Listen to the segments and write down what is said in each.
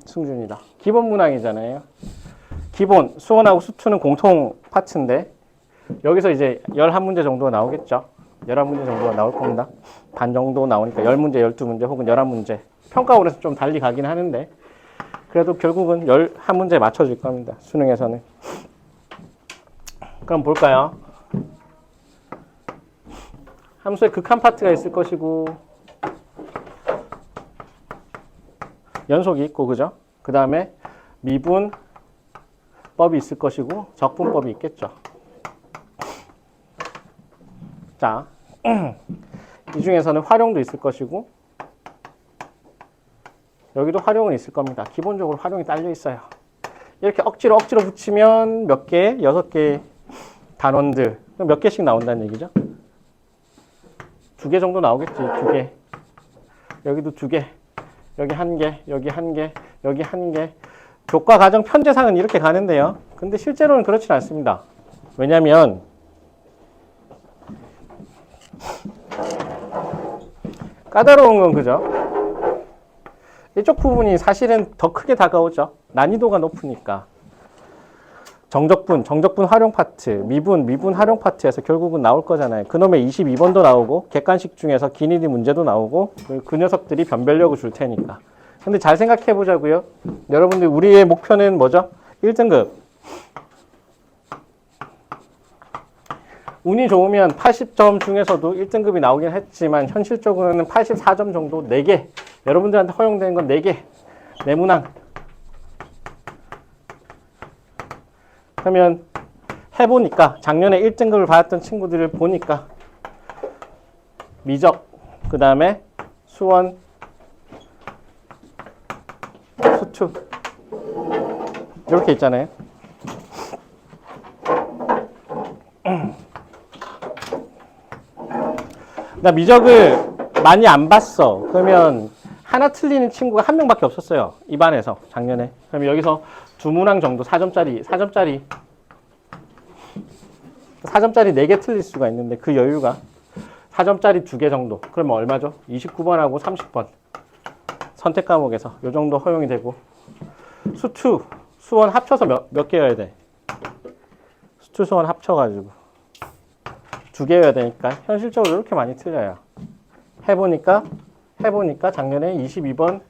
승준이다. 기본 문항이잖아요. 기본, 수원하고 수투는 공통 파트인데 여기서 이제 11문제 정도가 나오겠죠. 11문제 정도가 나올 겁니다. 반 정도 나오니까 10문제, 12문제 혹은 11문제. 평가원에서 좀 달리 가긴 하는데 그래도 결국은 11문제 맞춰줄 겁니다. 수능에서는. 그럼 볼까요? 함수의 극한 파트가 있을 것이고 연속이 있고, 그죠? 그 다음에 미분법이 있을 것이고 적분법이 있겠죠. 자, 이 중에서는 활용도 있을 것이고 여기도 활용은 있을 겁니다. 기본적으로 활용이 딸려 있어요. 이렇게 억지로 붙이면 몇 개? 6개 단원들 몇 개씩 나온다는 얘기죠. 2개 정도 나오겠지. 2개. 여기도 2개. 여기 1개, 여기 1개, 여기 1개. 교과 과정 편제상은 이렇게 가는데요. 근데 실제로는 그렇진 않습니다. 왜냐면 까다로운 건 그죠? 이쪽 부분이 사실은 더 크게 다가오죠. 난이도가 높으니까. 정적분 활용 파트, 미분 활용 파트에서 결국은 나올 거잖아요. 그놈의 22번도 나오고 객관식 중에서 기니디 문제도 나오고 그 녀석들이 변별력을 줄 테니까. 근데 잘 생각해 보자고요. 여러분들 우리의 목표는 뭐죠? 1등급. 운이 좋으면 80점 중에서도 1등급이 나오긴 했지만 현실적으로는 84점 정도 4개. 여러분들한테 허용되는 건 4개. 내문항. 그러면 해보니까 작년에 1등급을 받았던 친구들을 보니까 미적, 그 다음에 수원, 수투 이렇게 있잖아요. 나 미적을 많이 안 봤어. 그러면 하나 틀리는 친구가 1명밖에 없었어요. 이 반에서 작년에. 그러면 여기서 2문항 정도 4점짜리 4개 틀릴 수가 있는데 그 여유가 4점짜리 2개 정도. 그러면 얼마죠? 29번하고 30번. 선택 과목에서 이 정도 허용이 되고 수투, 수원 합쳐서 몇 개여야 돼? 수투, 수원 합쳐가지고 2개여야 되니까 현실적으로 이렇게 많이 틀려요. 해보니까 작년에 21번이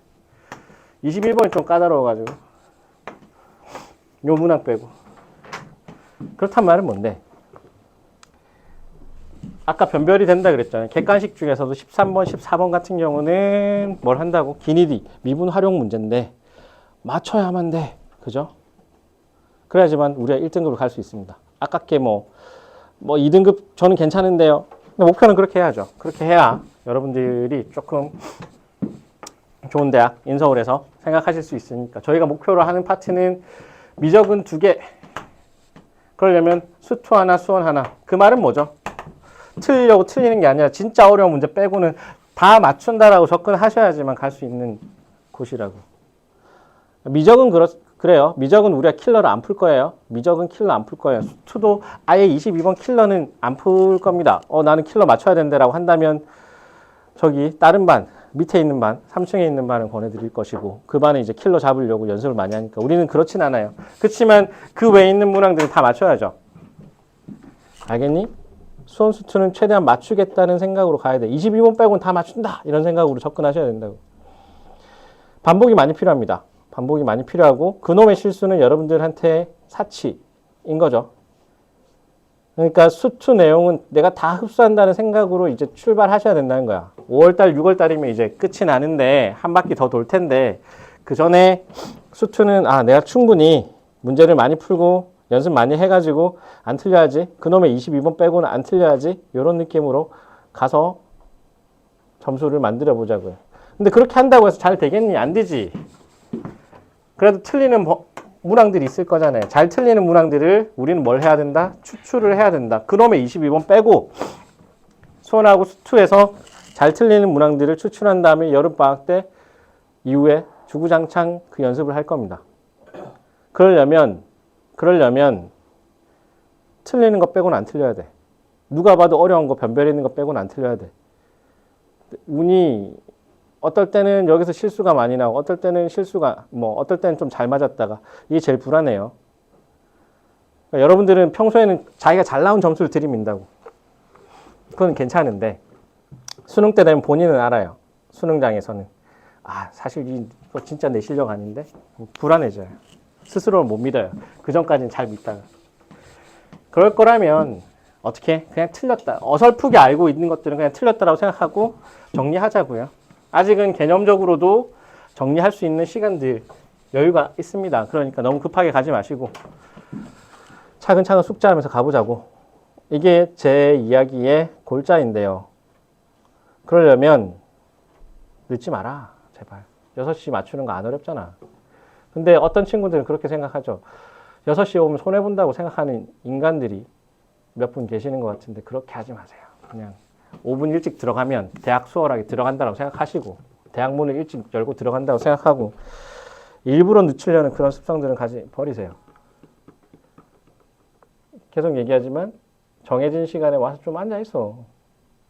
좀 까다로워가지고 요 문항 빼고. 그렇단 말은 뭔데? 아까 변별이 된다 그랬잖아요. 객관식 중에서도 13번, 14번 같은 경우는 뭘 한다고? 기니디, 미분 활용 문제인데 맞춰야만 돼. 그죠? 그래야지만 우리가 1등급을 갈 수 있습니다. 아깝게 뭐 2등급 저는 괜찮은데요. 근데 목표는 그렇게 해야죠. 그렇게 해야 여러분들이 조금 좋은 대학, 인서울에서 생각하실 수 있으니까. 저희가 목표로 하는 파트는 미적은 2개. 그러려면 수투 하나, 수원 하나. 그 말은 뭐죠? 틀리려고 틀리는 게 아니라 진짜 어려운 문제 빼고는 다 맞춘다라고 접근하셔야지만 갈 수 있는 곳이라고. 미적은 그래요. 미적은 우리가 킬러를 안 풀 거예요. 미적은 킬러 안 풀 거예요. 수투도 아예 22번 킬러는 안 풀 겁니다. 나는 킬러 맞춰야 된다라고 한다면 저기 다른 반, 밑에 있는 반, 3층에 있는 반을 권해드릴 것이고 그 반에 이제 킬러 잡으려고 연습을 많이 하니까 우리는 그렇진 않아요. 그렇지만 그 외에 있는 문항들을 다 맞춰야죠. 알겠니? 수원 수투는 최대한 맞추겠다는 생각으로 가야 돼. 22번 빼고는 다 맞춘다 이런 생각으로 접근하셔야 된다고. 반복이 많이 필요합니다. 반복이 많이 필요하고 그놈의 실수는 여러분들한테 사치인 거죠. 그러니까 수투 내용은 내가 다 흡수한다는 생각으로 이제 출발하셔야 된다는 거야. 5월달, 6월달이면 이제 끝이 나는데 한 바퀴 더 돌 텐데 그 전에 수투는 내가 충분히 문제를 많이 풀고 연습 많이 해가지고 안 틀려야지. 그놈의 22번 빼고는 안 틀려야지. 이런 느낌으로 가서 점수를 만들어 보자고요. 근데 그렇게 한다고 해서 잘 되겠니? 안 되지. 그래도 틀리는 문항들이 있을 거잖아요. 잘 틀리는 문항들을 우리는 뭘 해야 된다? 추출을 해야 된다. 그놈의 22번 빼고 수원하고 수투에서 잘 틀리는 문항들을 추출한 다음에 여름방학 때 이후에 주구장창 그 연습을 할 겁니다. 그러려면 틀리는 거 빼고는 안 틀려야 돼. 누가 봐도 어려운 거 변별해 있는 거 빼고는 안 틀려야 돼. 운이 어떨 때는 여기서 실수가 많이 나오고 어떨 때는 어떨 때는 좀 잘 맞았다가 이게 제일 불안해요. 그러니까 여러분들은 평소에는 자기가 잘 나온 점수를 들이민다고. 그건 괜찮은데 수능 때 되면 본인은 알아요. 수능장에서는 사실 이거 진짜 내 실력 아닌데 불안해져요. 스스로를 못 믿어요. 그 전까지는 잘 믿다가. 그럴 거라면 어떻게 그냥 틀렸다. 어설프게 알고 있는 것들은 그냥 틀렸다라고 생각하고 정리하자고요. 아직은 개념적으로도 정리할 수 있는 시간들 여유가 있습니다. 그러니까 너무 급하게 가지 마시고 차근차근 숙지하면서 가보자고. 이게 제 이야기의 골자인데요. 그러려면 늦지 마라. 제발. 6시 맞추는 거 안 어렵잖아. 근데 어떤 친구들은 그렇게 생각하죠. 6시에 오면 손해본다고 생각하는 인간들이 몇 분 계시는 것 같은데 그렇게 하지 마세요. 그냥 5분 일찍 들어가면 대학 수월하게 들어간다고 생각하시고 대학 문을 일찍 열고 들어간다고 생각하고 일부러 늦추려는 그런 습성들은 버리세요. 계속 얘기하지만 정해진 시간에 와서 좀 앉아있어.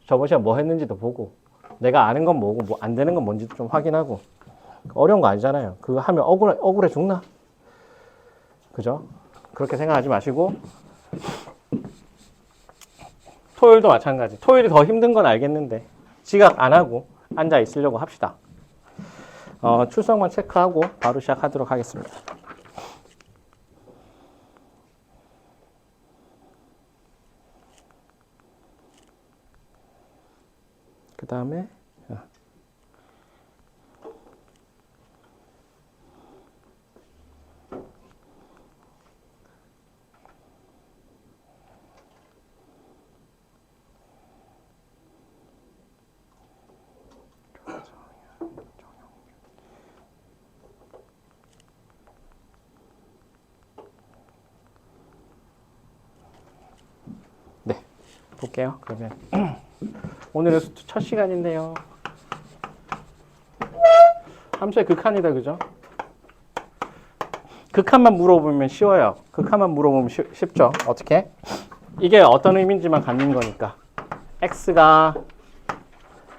저번 시간 뭐 했는지도 보고 내가 아는 건 뭐고 뭐 안 되는 건 뭔지도 좀 확인하고. 어려운 거 아니잖아요. 그거 하면 억울해 죽나? 그죠? 그렇게 생각하지 마시고 토요일도 마찬가지. 토요일이 더 힘든 건 알겠는데 지각 안 하고 앉아 있으려고 합시다. 출석만 체크하고 바로 시작하도록 하겠습니다. 그 다음에 네, 볼게요. 그러면 오늘은 수투 첫 시간인데요. 함수의 극한이다, 그죠? 극한만 물어보면 쉬워요. 극한만 물어보면 쉽죠. 어떻게? 이게 어떤 의미인지만 갖는 거니까. x가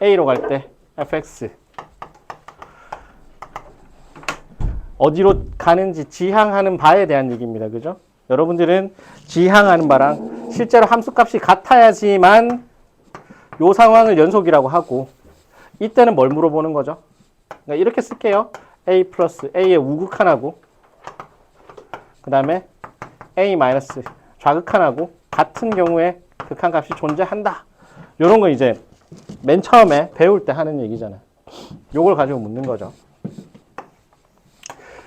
a로 갈 때 fx 어디로 가는지 지향하는 바에 대한 얘기입니다. 그죠? 여러분들은 지향하는 바랑 실제로 함수값이 같아야지만 요 상황을 연속이라고 하고 이때는 뭘 물어보는 거죠? 그러니까 이렇게 쓸게요. a 플러스 a의 우극한하고 그 다음에 a 마이너스 좌극한하고 같은 경우에 극한값이 존재한다. 요런 거 이제 맨 처음에 배울 때 하는 얘기잖아요. 요걸 가지고 묻는 거죠.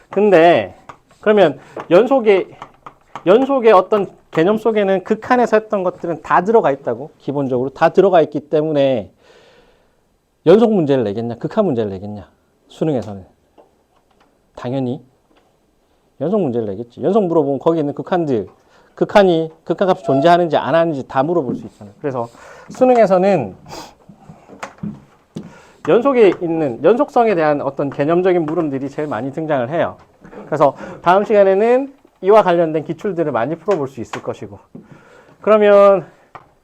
근데 그러면 연속의 어떤 개념 속에는 극한에서 했던 것들은 다 들어가 있다고. 기본적으로 다 들어가 있기 때문에 연속 문제를 내겠냐 극한 문제를 내겠냐 수능에서는 당연히 연속 문제를 내겠지. 연속 물어보면 거기 있는 극한값이 존재하는지 안 하는지 다 물어볼 수 있잖아요. 그래서 수능에서는 연속에 있는 연속성에 대한 어떤 개념적인 물음들이 제일 많이 등장을 해요. 그래서 다음 시간에는 이와 관련된 기출들을 많이 풀어볼 수 있을 것이고, 그러면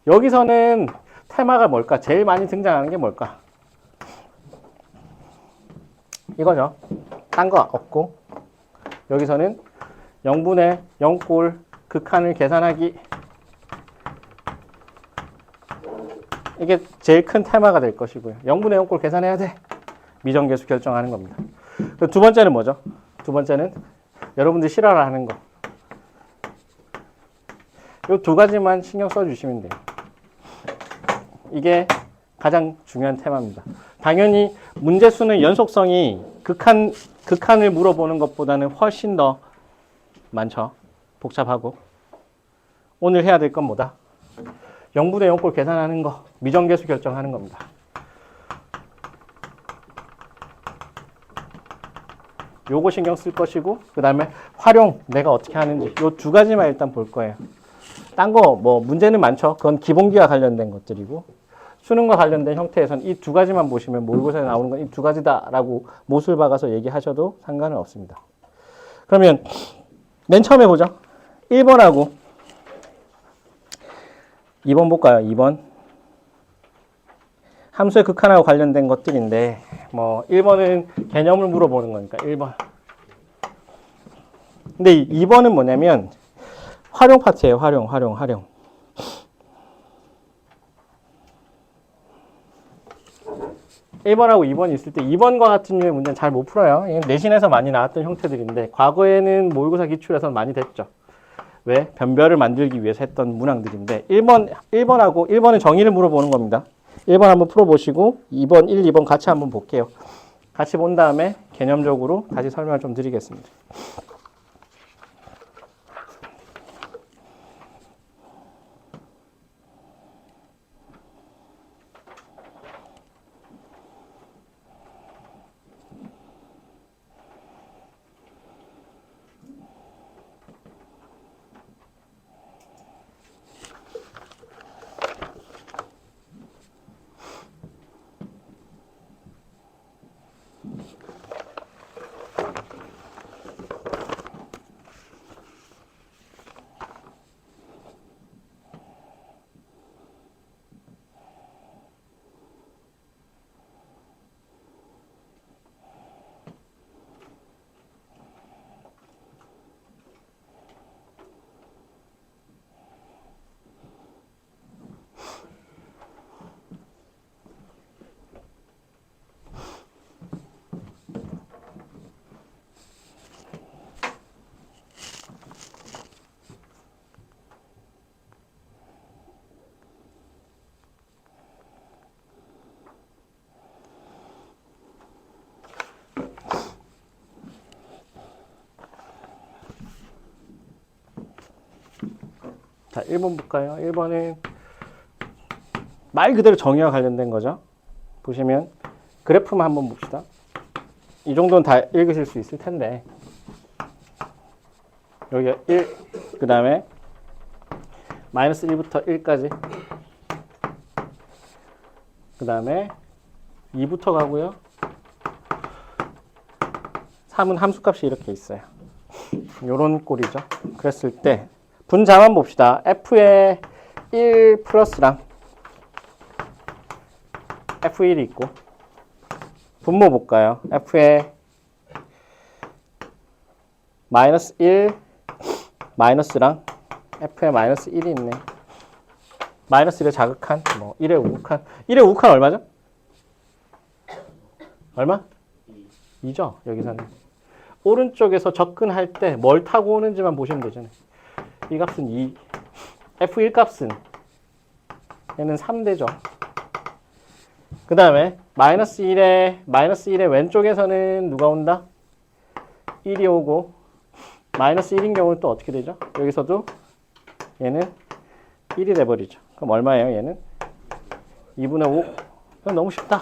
여기서는 테마가 뭘까? 제일 많이 등장하는 게 뭘까? 이거죠. 딴 거 없고 여기서는 0분의 0꼴 극한을 계산하기, 이게 제일 큰 테마가 될 것이고요. 0분의 0꼴 계산해야 돼. 미정계수 결정하는 겁니다. 두 번째는 뭐죠? 두 번째는 여러분들 싫어하는 거. 이 두 가지만 신경 써주시면 돼요. 이게 가장 중요한 테마입니다. 당연히 문제수는 연속성이 극한을 물어보는 것보다는 훨씬 더 많죠. 복잡하고. 오늘 해야 될 건 뭐다? 0분의 0꼴 계산하는 거, 미정계수 결정하는 겁니다. 요거 신경 쓸 것이고, 그 다음에 활용, 내가 어떻게 하는지, 요 두 가지만 일단 볼 거예요. 딴 거, 문제는 많죠. 그건 기본기와 관련된 것들이고, 수능과 관련된 형태에서는 이 두 가지만 보시면 모의고사에 나오는 건 이 두 가지다라고 못을 박아서 얘기하셔도 상관은 없습니다. 그러면 맨 처음에 보죠. 1번하고 2번 볼까요? 2번. 함수의 극한하고 관련된 것들인데 뭐 1번은 개념을 물어보는 거니까 1번. 근데 2번은 뭐냐면 활용 파트예요. 활용. 1번하고 2번이 있을 때 2번과 같은 류의 문제는 잘 못 풀어요. 이건 내신에서 많이 나왔던 형태들인데 과거에는 모의고사 기출에서는 많이 됐죠. 왜? 변별을 만들기 위해서 했던 문항들인데 1번은 정의를 물어보는 겁니다. 1번 한번 풀어보시고 2번, 1, 2번 같이 한번 볼게요. 같이 본 다음에 개념적으로 다시 설명을 좀 드리겠습니다. 자, 1번 볼까요? 1번은 말 그대로 정의와 관련된 거죠. 보시면 그래프만 한번 봅시다. 이 정도는 다 읽으실 수 있을 텐데 여기가 1, 그 다음에 마이너스 1부터 1까지 그 다음에 2부터 가고요. 3은 함수값이 이렇게 있어요. 요런 꼴이죠. 그랬을 때 분자만 봅시다. F에 1 플러스랑 F1이 있고 분모 볼까요? F에 마이너스 1 마이너스랑 F에 마이너스 1이 있네. 마이너스 1의 자극한 뭐 1의 우극한 1의 우극한 얼마죠? 얼마? 2죠. 여기서는 오른쪽에서 접근할 때 뭘 타고 오는지만 보시면 되잖아요. 이 값은 2, F1 값은 얘는 3되죠. 그 다음에 마이너스 1의 왼쪽에서는 누가 온다? 1이 오고 마이너스 1인 경우는 또 어떻게 되죠? 여기서도 얘는 1이 돼버리죠. 그럼 얼마예요? 얘는 2분의 5. 그럼 너무 쉽다.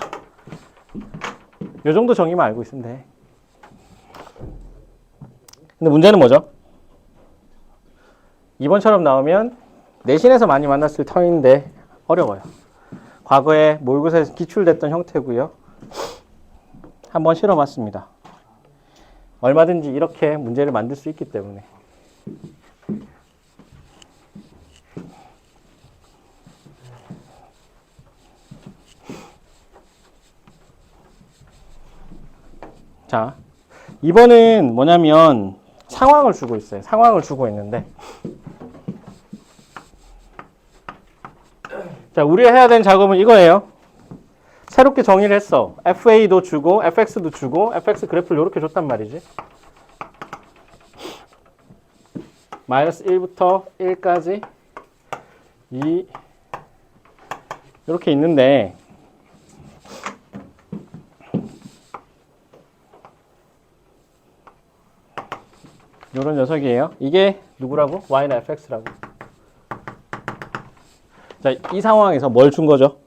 요 정도 정의만 알고 있으면 돼. 근데 문제는 뭐죠? 2번처럼 나오면 내신에서 많이 만났을 터인데 어려워요. 과거에 모의고사에서 기출됐던 형태고요. 한번 실어봤습니다. 얼마든지 이렇게 문제를 만들 수 있기 때문에. 자, 2번은 뭐냐면 상황을 주고 있어요. 상황을 주고 있는데 자, 우리가 해야 되는 작업은 이거예요. 새롭게 정의를 했어. FA도 주고 FX도 주고 FX 그래프를 이렇게 줬단 말이지. 마이너스 1부터 1까지 이렇게 있는데 이런 녀석이에요. 이게 누구라고? Y나 FX라고. 자, 이 상황에서 뭘 준 거죠?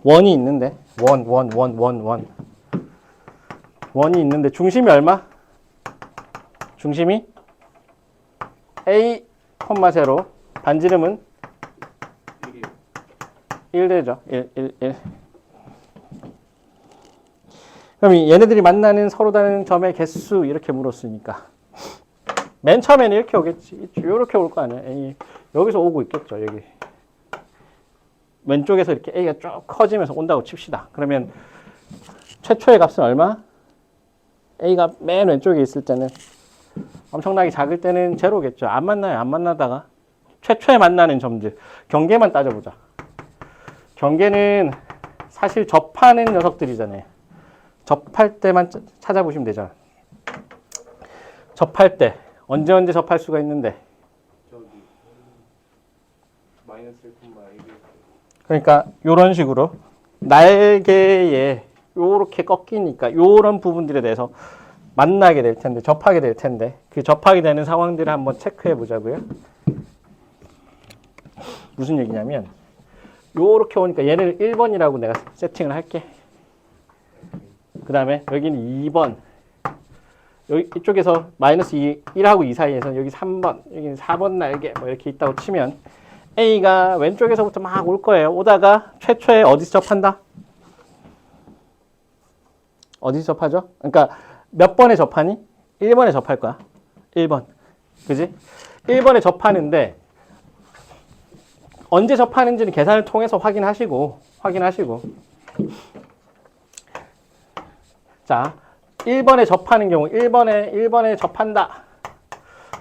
원이 있는데 원이 있는데 중심이 얼마? 중심이 A, 0 반지름은 1 되죠. 1. 그럼 얘네들이 만나는 서로 다른 점의 개수 이렇게 물었으니까 맨 처음에는 이렇게 오겠지. 이렇게 올 거 아니야. A. 여기서 오고 있겠죠. 여기. 왼쪽에서 이렇게 A가 쭉 커지면서 온다고 칩시다. 그러면 최초의 값은 얼마? A가 맨 왼쪽에 있을 때는 엄청나게 작을 때는 제로겠죠. 안 만나요. 안 만나다가 최초에 만나는 점들. 경계만 따져보자. 경계는 사실 접하는 녀석들이잖아요. 접할 때만 찾아보시면 되잖아. 접할 때 언제 접할 수가 있는데 저기 마이너스 1,1. 그러니까 이런 식으로 날개에 요렇게 꺾이니까 요런 부분들에 대해서 만나게 될 텐데 접하게 될 텐데 그 접하게 되는 상황들을 한번 체크해 보자고요. 무슨 얘기냐면 요렇게 오니까 얘를 1번이라고 내가 세팅을 할게. 그 다음에 여기는 2번. 여기 이쪽에서 마이너스 1하고 2 사이에서 여기 3번, 여기는 4번 날개 뭐 이렇게 있다고 치면 A가 왼쪽에서부터 막 올 거예요. 오다가 최초에 어디서 접한다? 어디서 접하죠? 그러니까 몇 번에 접하니? 1번에 접할 거야. 1번. 그지? 1번에 접하는데 언제 접하는지는 계산을 통해서 확인하시고 자, 1번에 접하는 경우 1번에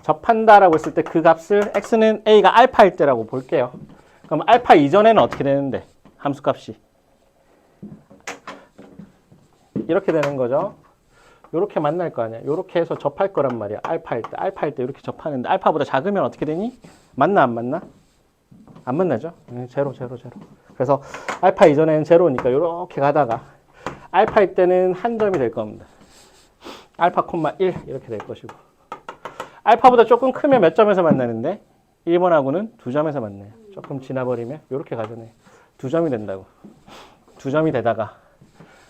접한다라고 했을 때 그 값을 x는 a가 알파일 때라고 볼게요. 그럼 알파 이전에는 어떻게 되는데? 함수값이 이렇게 되는 거죠. 이렇게 만날 거 아니야. 이렇게 해서 접할 거란 말이야. 알파일 때 이렇게 접하는데 알파보다 작으면 어떻게 되니? 만나 안 만나? 안 만나죠. 제로. 그래서 알파 이전에는 제로니까 이렇게 가다가 알파일 때는 한 점이 될 겁니다. 알파 콤마 1 이렇게 될 것이고 알파보다 조금 크면 몇 점에서 만나는데 1번하고는 2점에서 만나요. 조금 지나버리면 이렇게 가잖아요. 2점이 된다고. 2점이 되다가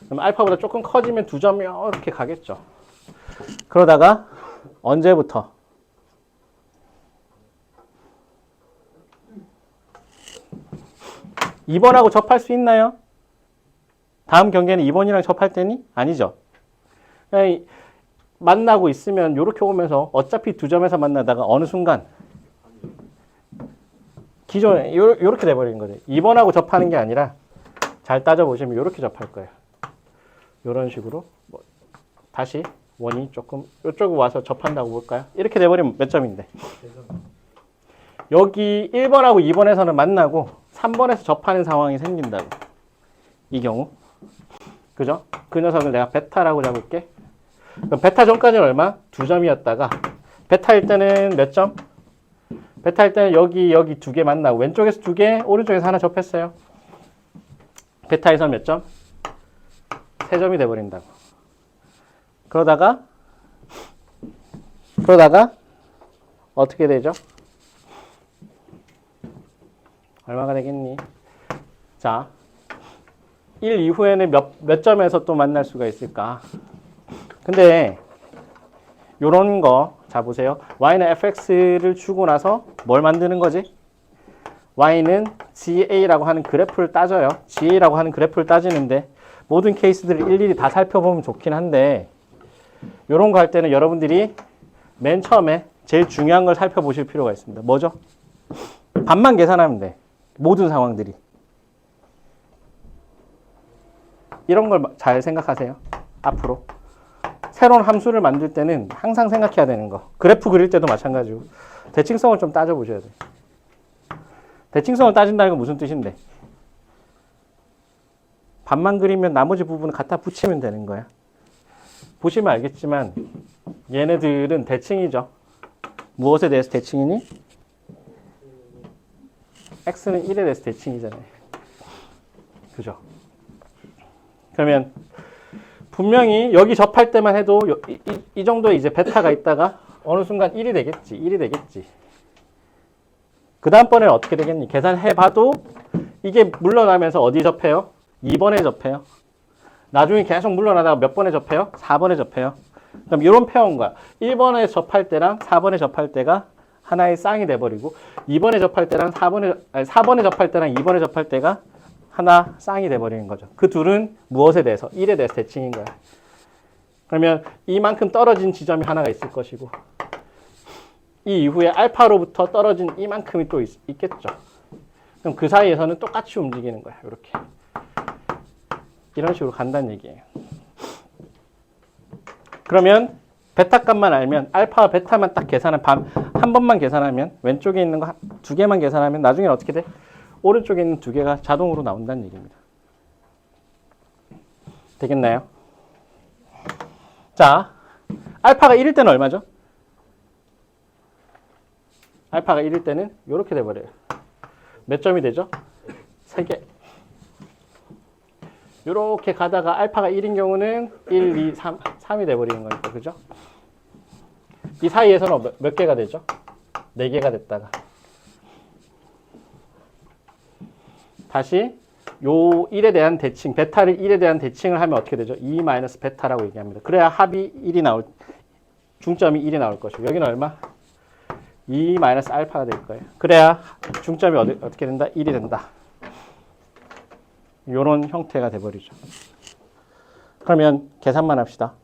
그럼 알파보다 조금 커지면 2점이 이렇게 가겠죠. 그러다가 언제부터? (2번하고) 접할 수 있나요? 다음 경계는 2번이랑 접할 때니? 아니죠. 그냥 만나고 있으면 이렇게 오면서 어차피 2점에서 만나다가 어느 순간 기존에 이렇게 돼버리는 거죠. 2번하고 접하는 게 아니라 잘 따져보시면 이렇게 접할 거예요. 이런 식으로 다시 원이 조금 이쪽으로 와서 접한다고 볼까요? 이렇게 돼버리면 몇 점인데? 여기 1번하고 2번에서는 만나고 3번에서 접하는 상황이 생긴다고. 이 경우. 그죠? 그 녀석을 내가 베타라고 잡을게. 그럼 베타 전까지는 얼마? 2점이었다가 베타일 때는 몇 점? 베타일 때는 여기 2개 만나고 왼쪽에서 2개, 오른쪽에서 하나 접했어요. 베타에서 몇 점? 3점이 돼버린다고. 그러다가 어떻게 되죠? 얼마가 되겠니? 자, 1 이후에는 몇 점에서 또 만날 수가 있을까? 근데 요런 거, 자 보세요. y는 fx를 주고 나서 뭘 만드는 거지? y는 ga라고 하는 그래프를 따져요. ga라고 하는 그래프를 따지는데 모든 케이스들을 일일이 다 살펴보면 좋긴 한데 요런 거 할 때는 여러분들이 맨 처음에 제일 중요한 걸 살펴보실 필요가 있습니다. 뭐죠? 반만 계산하면 돼. 모든 상황들이. 이런 걸 잘 생각하세요. 앞으로. 새로운 함수를 만들 때는 항상 생각해야 되는 거. 그래프 그릴 때도 마찬가지고. 대칭성을 좀 따져보셔야 돼요. 대칭성을 따진다는 건 무슨 뜻인데? 반만 그리면 나머지 부분을 갖다 붙이면 되는 거야. 보시면 알겠지만 얘네들은 대칭이죠. 무엇에 대해서 대칭이니? x는 1에 대해서 대칭이잖아요. 그죠? 그러면 분명히 여기 접할 때만 해도 이 정도의 이제 베타가 있다가 어느 순간 1이 되겠지. 그 다음번에는 어떻게 되겠니? 계산해봐도 이게 물러나면서 어디 접해요? 2번에 접해요. 나중에 계속 물러나다가 몇 번에 접해요? 4번에 접해요. 그럼 이런 페어인 거야. 1번에 접할 때랑 4번에 접할 때가 하나의 쌍이 돼버리고 2번에 접할 때랑 4번에 접할 때랑 2번에 접할 때가 하나 쌍이 돼버리는 거죠. 그 둘은 무엇에 대해서? 1에 대해서 대칭인 거야. 그러면 이만큼 떨어진 지점이 하나가 있을 것이고 이 이후에 알파로부터 떨어진 이만큼이 또 있겠죠. 그럼 그 사이에서는 똑같이 움직이는 거야. 이렇게. 이런 식으로 간다는 얘기예요. 그러면 베타 값만 알면 알파와 베타만 딱 한 번만 계산하면 왼쪽에 있는 거 두 개만 계산하면 나중에 어떻게 돼? 오른쪽에 있는 두 개가 자동으로 나온다는 얘기입니다. 되겠나요? 자, 알파가 1일 때는 얼마죠? 알파가 1일 때는 이렇게 돼버려요. 몇 점이 되죠? 3개. 이렇게 가다가 알파가 1인 경우는 1, 2, 3이 돼버리는 거니까, 그죠? 이 사이에서는 몇 개가 되죠? 4개가 됐다가. 다시 요 1에 대한 대칭, 베타를 1에 대한 대칭을 하면 어떻게 되죠? 2 마이너스 베타라고 얘기합니다. 그래야 합이 1이 중점이 1이 나올 것이고, 여기는 얼마? 2 마이너스 알파가 될 거예요. 그래야 중점이 어떻게 된다? 1이 된다. 요런 형태가 돼버리죠. 그러면 계산만 합시다.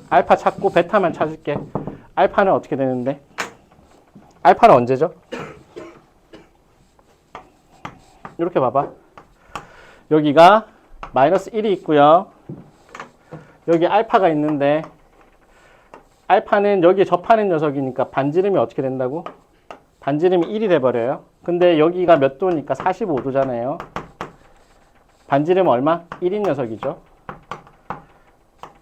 알파 찾고 베타만 찾을게. 알파는 어떻게 되는데? 알파는 언제죠? 이렇게 봐봐. 여기가 마이너스 1이 있고요. 여기 알파가 있는데 알파는 여기에 접하는 녀석이니까 반지름이 어떻게 된다고? 반지름이 1이 돼버려요. 근데 여기가 몇 도니까 45도잖아요. 반지름 얼마? 1인 녀석이죠.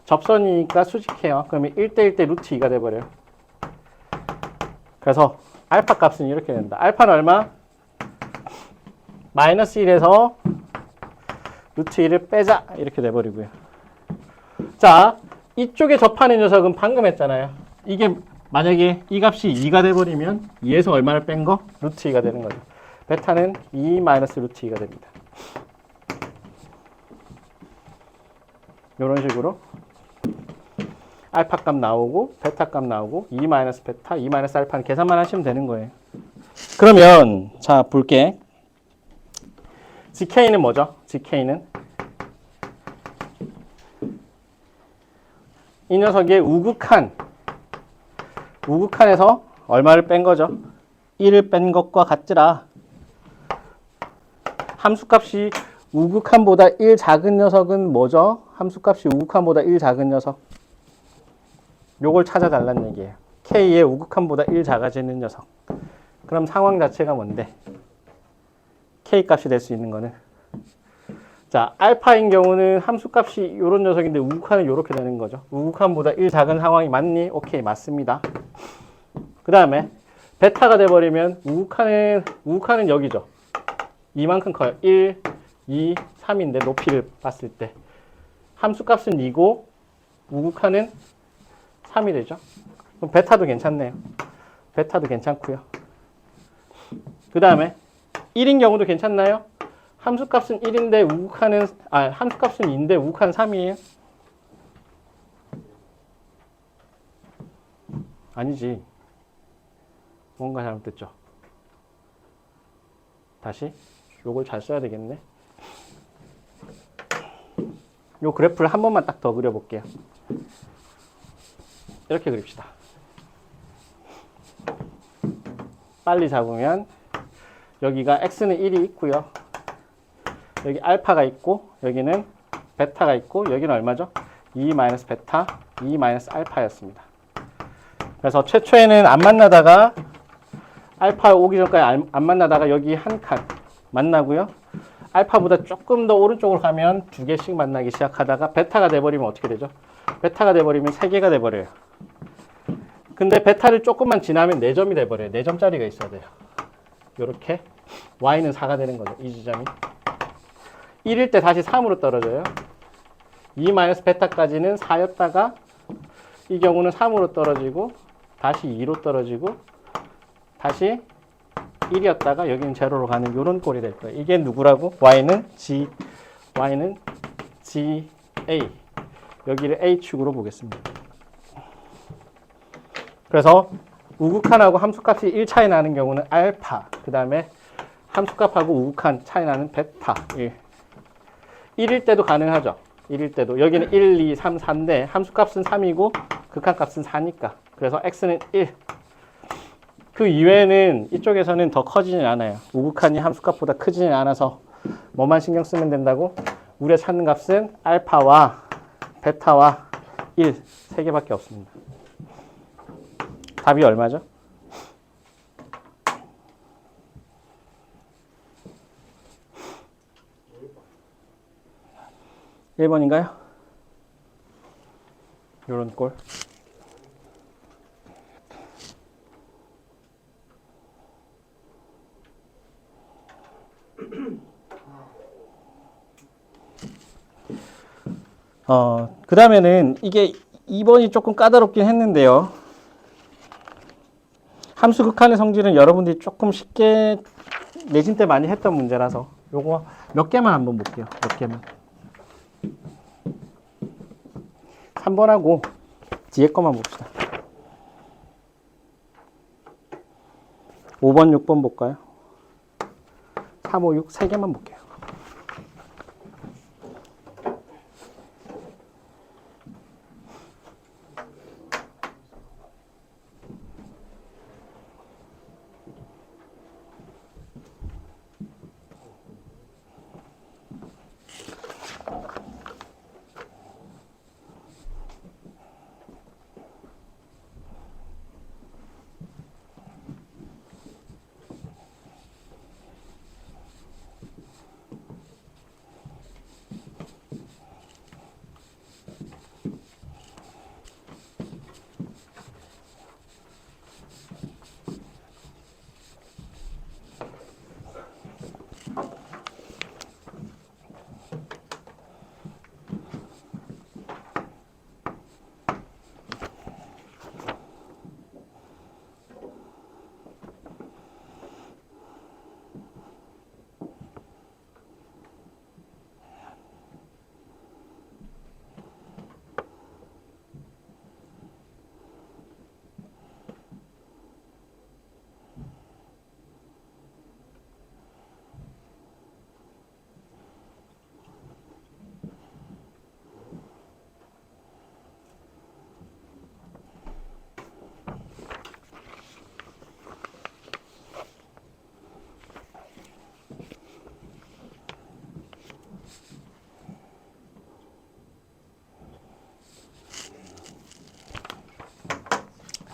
접선이니까 수직해요. 그러면 1대1 대 루트 2가 돼버려요. 그래서 알파 값은 이렇게 된다. 알파는 얼마? 마이너스 1에서 루트 2를 빼자. 이렇게 돼버리고요. 자, 이쪽에 접하는 녀석은 방금 했잖아요. 이게 만약에 이 값이 2가 돼버리면 2에서 얼마를 뺀 거? 루트 2가 되는 거죠. 베타는 2 마이너스 루트 2가 됩니다. 이런 식으로 알파 값 나오고 베타 값 나오고 2 마이너스 베타, 2 마이너스 알파는 계산만 하시면 되는 거예요. 그러면 자 볼게. GK는 뭐죠? GK는 이 녀석의 우극한에서 얼마를 뺀 거죠? 1을 뺀 것과 같지라. 함수값이 우극한보다 1 작은 녀석은 뭐죠? 함수값이 우극한보다 1 작은 녀석. 요걸 찾아달라는 얘기예요. K의 우극한보다 1 작아지는 녀석. 그럼 상황 자체가 뭔데? K 값이 될 수 있는 거는. 자, 알파인 경우는 함수값이 이런 녀석인데 우극한은 이렇게 되는 거죠. 우극한보다 1 작은 상황이 맞니? 오케이, 맞습니다. 그 다음에 베타가 돼버리면 우극한은 여기죠. 이만큼 커요. 1, 2, 3인데 높이를 봤을 때 함수값은 2고 우극한은 3이 되죠. 그럼 베타도 괜찮네요. 베타도 괜찮고요. 그 다음에 1인 경우도 괜찮나요? 함수값은 1인데 함수값은 2인데 우극한은 3이에요? 아니지. 뭔가 잘못됐죠. 다시 요걸 잘 써야 되겠네. 요 그래프를 한 번만 딱 더 그려볼게요. 이렇게 그립시다. 빨리 잡으면 여기가 x는 1이 있고요. 여기 알파가 있고 여기는 베타가 있고 여기는 얼마죠? 2 마이너스 베타, 2 마이너스 알파였습니다. 그래서 최초에는 안 만나다가 알파 오기 전까지 안 만나다가 여기 한 칸 만나고요. 알파보다 조금 더 오른쪽으로 가면 두 개씩 만나기 시작하다가 베타가 돼버리면 어떻게 되죠? 베타가 돼버리면 3개가 돼버려요. 근데 베타를 조금만 지나면 4점이 돼버려요. 4점짜리가 있어야 돼요. 요렇게 y는 4가 되는 거죠. 이 지점이. 1일 때 다시 3으로 떨어져요. 2 마이너스 베타까지는 4였다가 이 경우는 3으로 떨어지고 다시 2로 떨어지고 다시 1이었다가 여기는 제로로 가는 이런 꼴이 될 거예요. 이게 누구라고? y는 GA. 여기를 A축으로 보겠습니다. 그래서 우극한하고 함수값이 1 차이 나는 경우는 알파, 그 다음에 함수값하고 우극한 차이 나는 베타 1. 1일 때도 가능하죠. 1일 때도. 여기는 1, 2, 3, 4인데 함수값은 3이고 극한값은 4니까. 그래서 x는 1. 그 이외에는 이쪽에서는 더 커지진 않아요. 우극한이 함수값보다 크지는 않아서 뭐만 신경 쓰면 된다고? 우리가 찾는 값은 알파와 베타와 1, 세 개밖에 없습니다. 답이 얼마죠? 1번인가요? 요런 꼴. 그 다음에는 이게 2번이 조금 까다롭긴 했는데요. 함수 극한의 성질은 여러분들이 조금 쉽게 내신 때 많이 했던 문제라서 요거 몇 개만 한번 볼게요. 몇 개만. 3번하고 뒤에 거만 봅시다. 5번, 6번 볼까요? 3, 5, 6, 3개만 볼게요.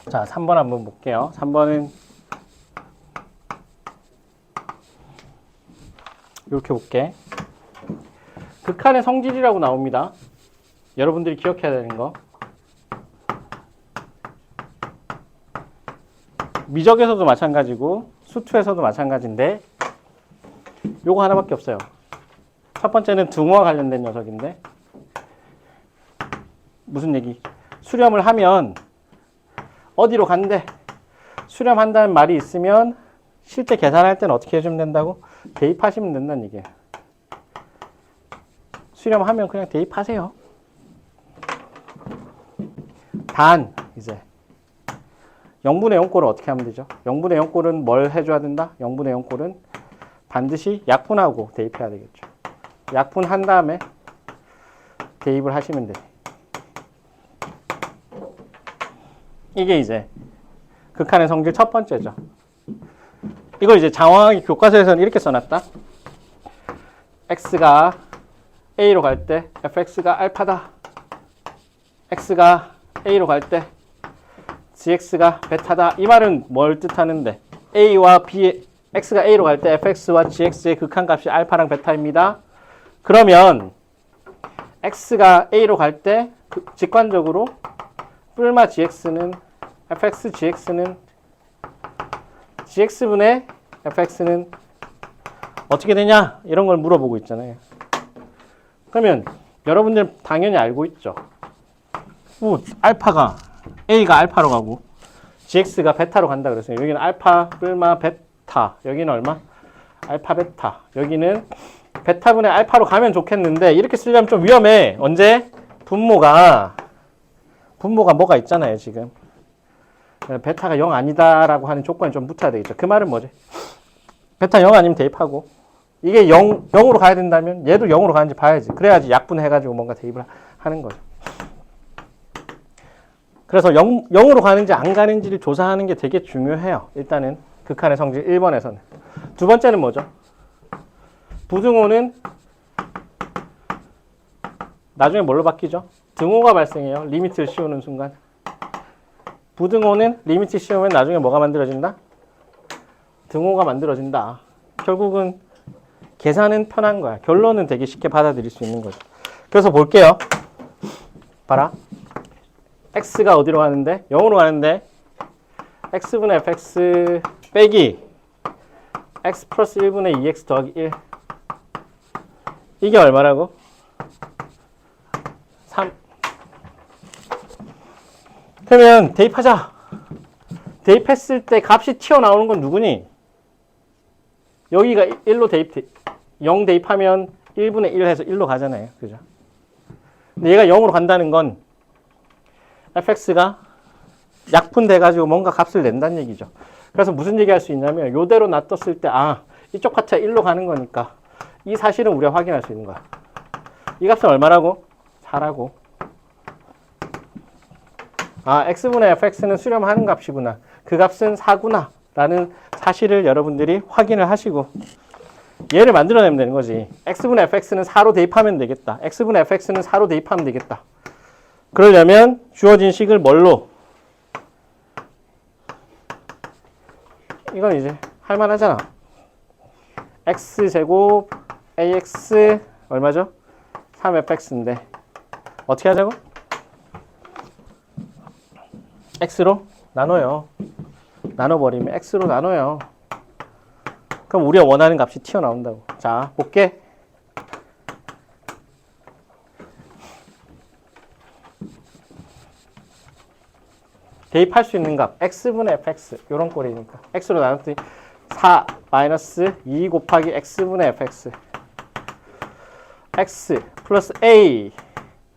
자, 3번 한번 볼게요. 3번은 이렇게 볼게. 극한의 성질이라고 나옵니다. 여러분들이 기억해야 되는 거. 미적에서도 마찬가지고 수투에서도 마찬가지인데 요거 하나밖에 없어요. 첫 번째는 등호와 관련된 녀석인데 무슨 얘기? 수렴을 하면 어디로 간대? 수렴한다는 말이 있으면 실제 계산할 때는 어떻게 해주면 된다고? 대입하시면 된다는 얘기예요. 수렴하면 그냥 대입하세요. 단 이제 0분의 0꼴을 어떻게 하면 되죠? 0분의 0꼴은 뭘 해줘야 된다? 0분의 0꼴은 반드시 약분하고 대입해야 되겠죠. 약분한 다음에 대입을 하시면 돼요. 이게 이제 극한의 성질 첫 번째죠. 이걸 이제 장황하게 교과서에서는 이렇게 써놨다. x가 a로 갈 때 fx가 알파다. x가 a로 갈 때 gx가 베타다. 이 말은 뭘 뜻하는데 a와 b, x가 a로 갈 때 fx와 gx의 극한값이 알파랑 베타입니다. 그러면 x가 a로 갈 때 직관적으로 뿔마 gx는 fx gx는 gx분의 fx는 어떻게 되냐? 이런 걸 물어보고 있잖아요. 그러면 여러분들 당연히 알고 있죠. 알파가 a가 알파로 가고 gx가 베타로 간다 그랬어요. 여기는 알파 뿔마 베타. 여기는 얼마? 알파 베타. 여기는 베타분의 알파로 가면 좋겠는데 이렇게 쓰려면 좀 위험해. 언제? 분모가 뭐가 있잖아요, 지금. 베타가 0 아니다라고 하는 조건이 좀 붙어야 되겠죠. 그 말은 뭐지? 베타 0 아니면 대입하고 이게 0으로 가야 된다면 얘도 0으로 가는지 봐야지. 그래야지 약분해가지고 뭔가 대입을 하는 거죠. 그래서 0으로 가는지 안 가는지를 조사하는 게 되게 중요해요. 일단은 극한의 성질 1번에서는. 두 번째는 뭐죠? 부등호는 나중에 뭘로 바뀌죠? 등호가 발생해요. 리미트를 씌우는 순간. 부등호는 리미트 씌우면 나중에 뭐가 만들어진다? 등호가 만들어진다. 결국은 계산은 편한 거야. 결론은 되게 쉽게 받아들일 수 있는 거죠. 그래서 볼게요. 봐라. x가 어디로 가는데? 0으로 가는데 x분의 fx 빼기 x 플러스 1분의 2x 더하기 1. 이게 얼마라고? 3. 그러면 대입하자. 대입했을 때 값이 튀어나오는 건 누구니? 여기가 1로 0 대입하면 1분의 1 해서 1로 가잖아요. 그죠? 근데 얘가 0으로 간다는 건 fx가 약분돼가지고 뭔가 값을 낸다는 얘기죠. 그래서 무슨 얘기 할 수 있냐면 요대로 놔뒀을 때 이쪽 값이 1로 가는 거니까 이 사실은 우리가 확인할 수 있는 거야. 이 값은 얼마라고? 4라고. x분의 fx는 수렴하는 값이구나. 그 값은 4구나. 라는 사실을 여러분들이 확인을 하시고 얘를 만들어내면 되는 거지. x분의 fx는 4로 대입하면 되겠다. x분의 fx는 4로 대입하면 되겠다. 그러려면 주어진 식을 뭘로? 이건 이제 할만하잖아. x제곱 ax 얼마죠? 3fx인데 어떻게 하자고? x로 나눠요. 나눠버리면 x로 나눠요. 그럼 우리가 원하는 값이 튀어나온다고. 자, 볼게. 대입할 수 있는 값 x분의 fx 요런 꼴이니까 x로 나눴더니 4 마이너스 2 곱하기 x분의 fx x 플러스 a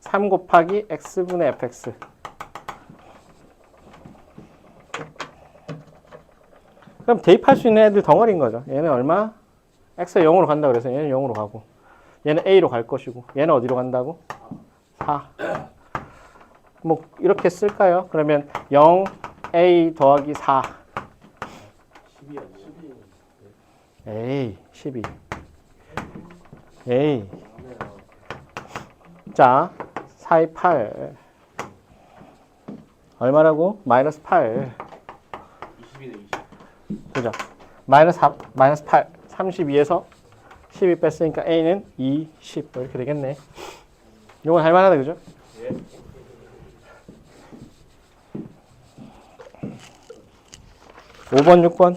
3 곱하기 x분의 fx 그럼 대입할 수 있는 애들 덩어리인 거죠. 얘는 얼마? x가 0으로 간다 그래서 얘는 0으로 가고 얘는 a로 갈 것이고 얘는 어디로 간다고? 4. 뭐 이렇게 쓸까요? 그러면 0a 더하기 4 에이 12 에이 자 4의 8 얼마라고? 마이너스 8 그죠? 마이너스 8 32에서 12 뺐으니까 a는 20 이렇게 되겠네. 이건 할만하다 그죠? 예. 5번 6번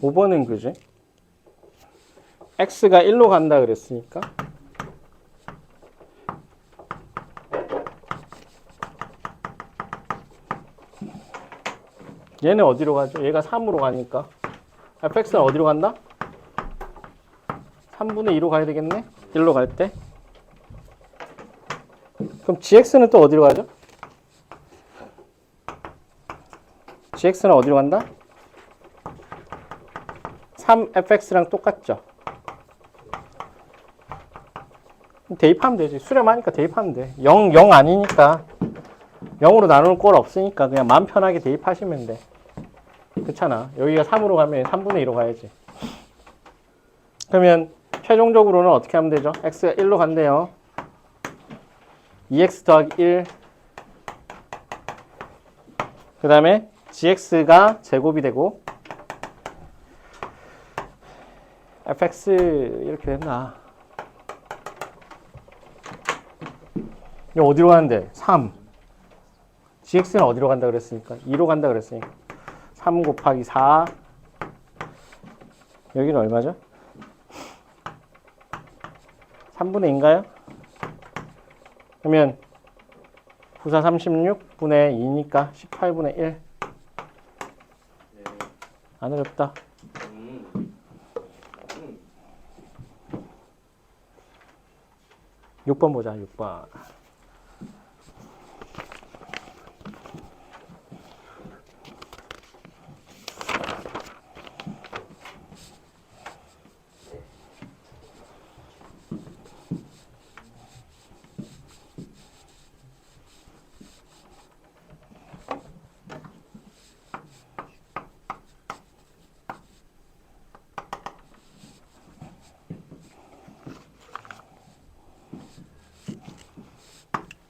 5번은 그지? x가 1로 간다 그랬으니까 얘는 어디로 가죠? 얘가 3으로 가니까 fx는 어디로 간다? 3분의 2로 가야 되겠네? 1로 갈 때 그럼 gx는 또 어디로 가죠? gx는 어디로 간다? 3fx랑 똑같죠? 대입하면 되지. 수렴하니까 대입하면 돼. 0 아니니까 0으로 나누는 꼴 없으니까 그냥 마음 편하게 대입하시면 돼. 그렇잖아. 여기가 3으로 가면 3분의 2로 가야지. 그러면 최종적으로는 어떻게 하면 되죠? x가 1로 간대요. 2x 더하기 1 그 다음에 gx가 제곱이 되고 fx 이렇게 된다. 이거 어디로 가는데? 3. gx는 어디로 간다 그랬으니까? 2로 간다 그랬으니까. 3 곱하기 4. 여기는 얼마죠? 3분의 2인가요? 그러면 9사 36분의 2니까 18분의 1. 안 어렵다. 6번 보자. 6번.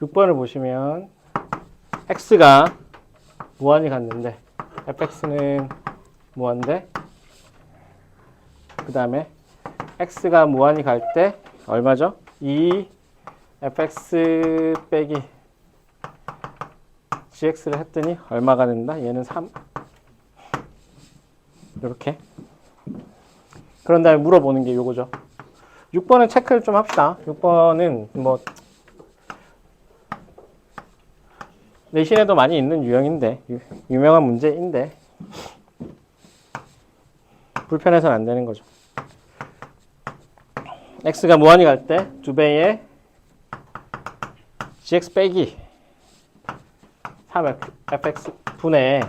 육 번을 보시면 x가 무한히 갔는데 fx는 무한대 그 다음에 x가 무한히 갈 때 얼마죠? 2 fx 빼기 gx를 했더니 얼마가 된다? 얘는 3 이렇게 그런 다음에 물어보는 게 요거죠. 6번은 체크를 좀 합시다. 6번은 뭐 내신에도 많이 있는 유형인데 유명한 문제인데 불편해서는 안 되는 거죠. x가 무한히 갈 때 2배의 gx 빼기 3fx 분의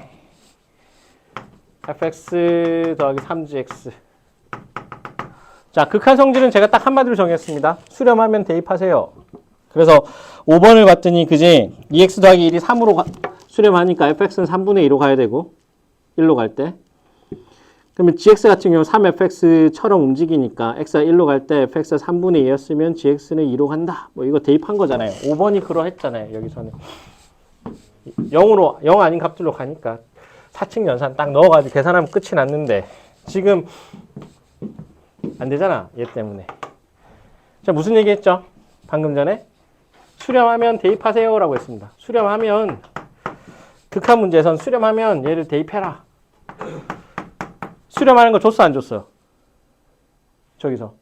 fx 더하기 3gx. 자, 극한 성질은 제가 딱 한마디로 정했습니다. 수렴하면 대입하세요. 그래서 5번을 봤더니 그지 2x 더하기 1이 3으로 수렴하니까 fx는 3분의 2로 가야 되고 1로 갈 때 그러면 gx 같은 경우 3fx처럼 움직이니까 x가 1로 갈 때 fx가 3분의 2였으면 gx는 2로 간다. 뭐 이거 대입한 거잖아요. 5번이 그러했잖아요. 여기서는 0으로 0 아닌 값들로 가니까 사칙 연산 딱 넣어가지고 계산하면 끝이 났는데 지금 안 되잖아. 얘 때문에. 자, 무슨 얘기 했죠? 방금 전에 수렴하면 대입하세요 라고 했습니다. 수렴하면 극한 문제에선 수렴하면 얘를 대입해라. 수렴하는 거 줬어 안 줬어요? 저기서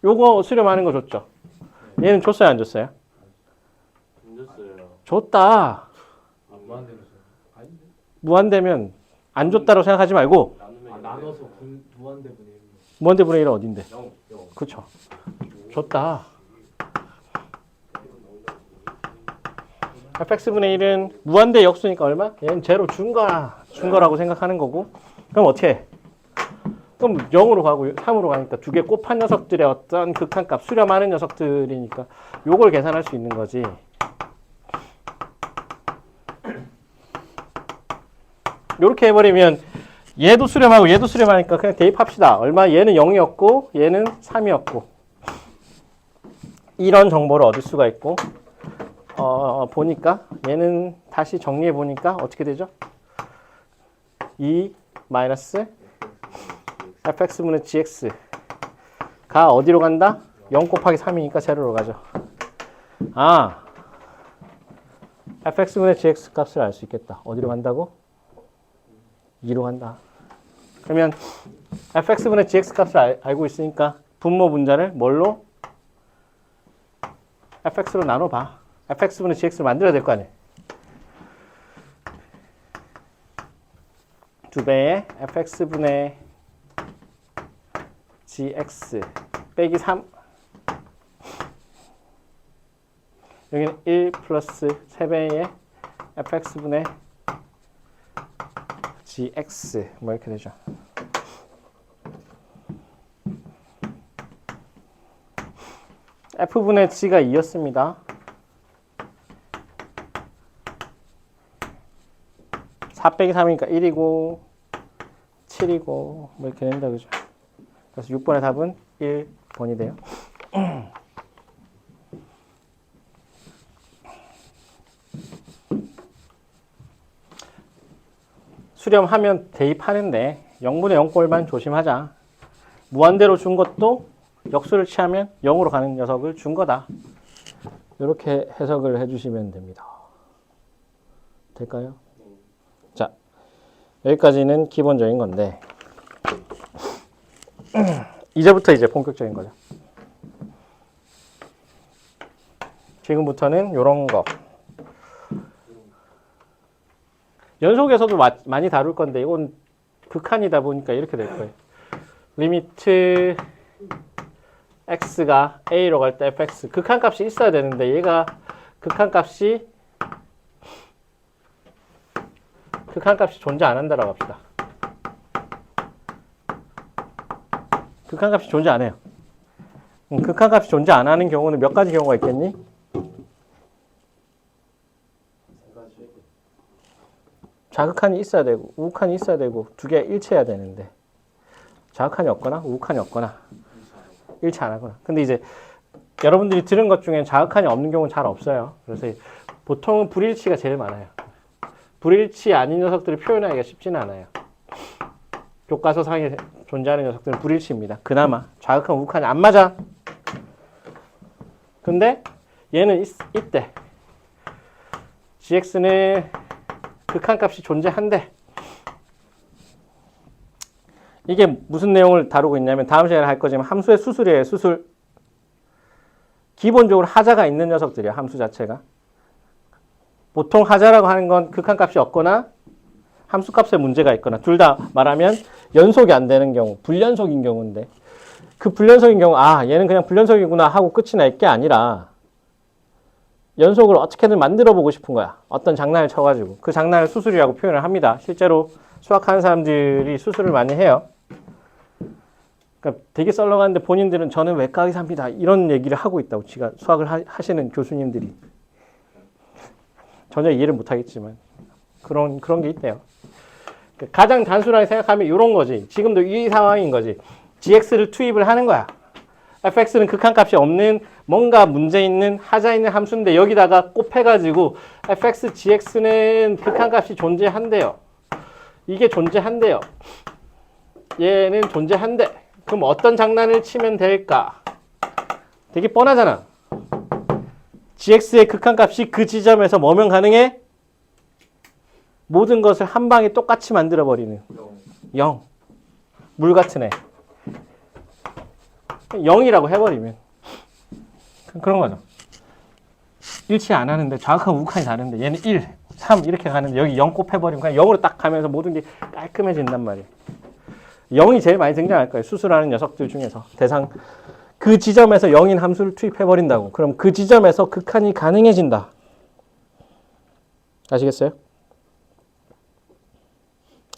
요거 수렴하는 거 줬죠? 얘는 줬어요 안 줬어요? 안 줬어요. 줬다. 무한대면 안 줬다고 생각하지 말고 나눠서 무한대분의 1. 무한대분의 1은 어딘데? 0. 그쵸. 줬다. fx분의 1은 무한대 역수니까 얼마? 얘는 제로 준 거라고 생각하는 거고 그럼 어떻게 해? 그럼 0으로 가고 3으로 가니까 두 개 곱한 녀석들의 어떤 극한값 수렴하는 녀석들이니까 요걸 계산할 수 있는 거지. 요렇게 해버리면 얘도 수렴하고 얘도 수렴하니까 그냥 대입합시다. 얼마? 얘는 0이었고 얘는 3이었고 이런 정보를 얻을 수가 있고 보니까 얘는 다시 정리해 보니까 어떻게 되죠? 2 마이너스 fx분의 gx가 어디로 간다? 0 곱하기 3이니까 제로로 가죠. 아, fx분의 gx 값을 알 수 있겠다. 어디로 간다고? 2로 간다. 그러면 fx분의 gx 값을 알고 있으니까 분모 분자를 뭘로? fx로 나눠봐. fx분의 gx를 만들어야 될 거 아니에요. 2배의 fx분의 gx 빼기 3 여기는 1 플러스 3배의 fx분의 gx 뭐 이렇게 되죠. f분의 g가 2였습니다. 4 빼기 3이니까 1이고 7이고 뭐 이렇게 된다 그죠. 그래서 6번의 답은 1번이 돼요. 수렴하면 대입하는데 0분의 0꼴만 조심하자. 무한대로 준 것도 역수를 취하면 0으로 가는 녀석을 준 거다. 이렇게 해석을 해주시면 됩니다. 될까요? 자, 여기까지는 기본적인 건데 이제부터 이제 본격적인 거죠. 지금부터는 이런 거. 연속에서도 많이 다룰 건데 이건 극한이다 보니까 이렇게 될 거예요. 리미트 x가 a로 갈 때 fx 극한값이 있어야 되는데 얘가 극한값이 존재 안 한다라고 합시다. 극한값이 존재 안 해요. 극한값이 존재 안 하는 경우는 몇 가지 경우가 있겠니? 자극한이 있어야 되고 우극한이 있어야 되고 두 개 일치해야 되는데 자극한이 없거나 우극한이 없거나 일치 안 하거나. 근데 이제 여러분들이 들은 것 중에 자극한이 없는 경우는 잘 없어요. 그래서 보통은 불일치가 제일 많아요. 불일치 아닌 녀석들을 표현하기가 쉽지는 않아요. 교과서상에 존재하는 녀석들은 불일치입니다. 그나마 자극한 우극한이 안 맞아. 근데 얘는 있대. gx는 극한값이 존재한대. 이게 무슨 내용을 다루고 있냐면 다음 시간에 할 거지만 함수의 수술이에요. 수술. 기본적으로 하자가 있는 녀석들이에요. 함수 자체가. 보통 하자라고 하는 건 극한값이 없거나 함수값에 문제가 있거나 둘 다 말하면 연속이 안 되는 경우, 불연속인 경우인데 그 불연속인 경우 얘는 그냥 불연속이구나 하고 끝이 날 게 아니라 연속을 어떻게든 만들어 보고 싶은 거야. 어떤 장난을 쳐가지고. 그 장난을 수술이라고 표현을 합니다. 실제로 수학하는 사람들이 수술을 많이 해요. 그러니까 되게 썰렁한데 본인들은 저는 외과 의사입니다. 이런 얘기를 하고 있다고. 지가 수학을 하시는 교수님들이. 전혀 이해를 못 하겠지만 그런 게 있대요. 그러니까 가장 단순하게 생각하면 이런 거지. 지금도 이 상황인 거지. gx를 투입을 하는 거야. fx는 극한값이 없는 뭔가 문제 있는 하자 있는 함수인데 여기다가 곱해가지고 fx gx는 극한값이 존재한대요. 이게 존재한대요. 얘는 존재한대. 그럼 어떤 장난을 치면 될까? 되게 뻔하잖아. gx의 극한값이 그 지점에서 뭐면 가능해? 모든 것을 한 방에 똑같이 만들어버리는 0. 물 같은 애. 0이라고 해버리면 그런 거죠. 일치 안 하는데 좌극한 우극한이 다른데 얘는 1, 3 이렇게 가는데 여기 0 곱해버리면 그냥 0으로 딱 가면서 모든 게 깔끔해진단 말이에요. 0이 제일 많이 등장할 거예요. 수술하는 녀석들 중에서. 대상 그 지점에서 0인 함수를 투입해버린다고. 그럼 그 지점에서 극한이 가능해진다. 아시겠어요?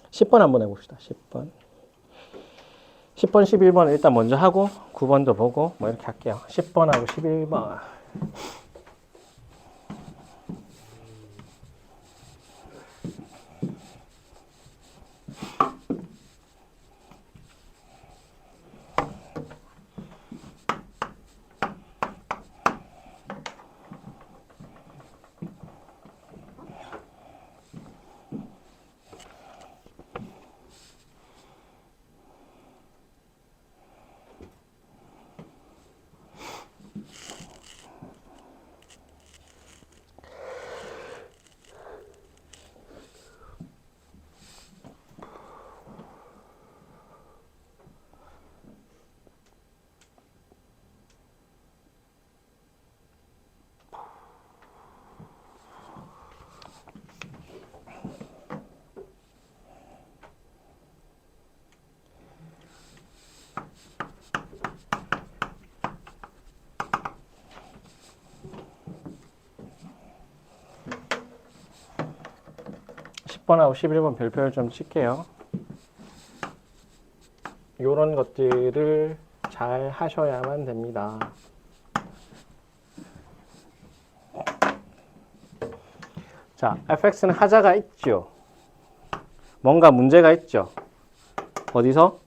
10번 한번 해봅시다. 10번. 10번, 11번 일단 먼저 하고 9번도 보고 뭐 이렇게 할게요. 10번하고 11번. 하고 11번 별표를 좀 칠게요. 이런 것들을 잘 하셔야만 됩니다. 자, fx는 하자가 있죠. 뭔가 문제가 있죠. 어디서?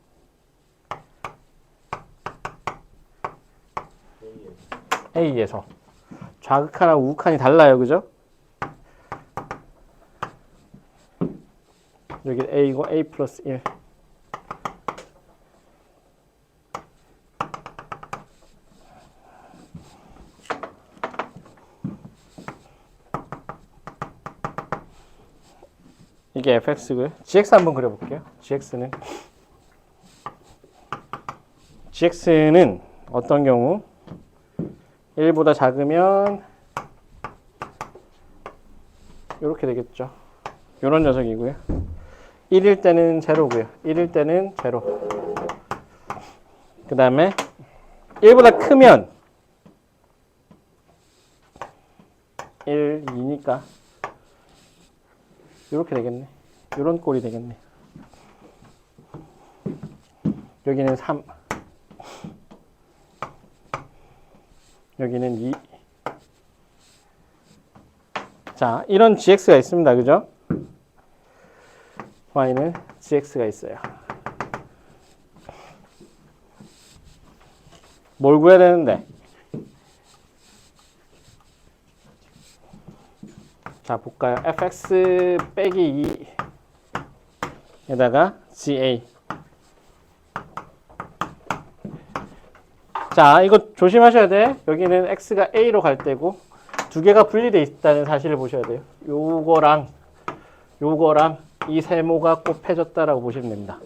A에서. 좌극한하고 우극한이 달라요. 그죠? 여기 A고 A 플러스 1. 이게 fx고요. gx 한번 그려볼게요. gx는 어떤 경우 1보다 작으면 이렇게 되겠죠. 이런 녀석이고요. 1일 때는 제로고요. 1일 때는 제로. 그 다음에 1보다 크면 1, 2니까 이렇게 되겠네. 이런 꼴이 되겠네. 여기는 3, 여기는 2. 자, 이런 gx가 있습니다. 그죠? y는 gx가 있어요. 뭘 구해야 되는데? 자, 볼까요? fx 빼기 2에다가 ga. 자, 이거 조심하셔야 돼. 여기는 x가 a로 갈 때고 두 개가 분리되어 있다는 사실을 보셔야 돼요. 요거랑 이 세모가 곱해졌다라고 보시면 됩니다.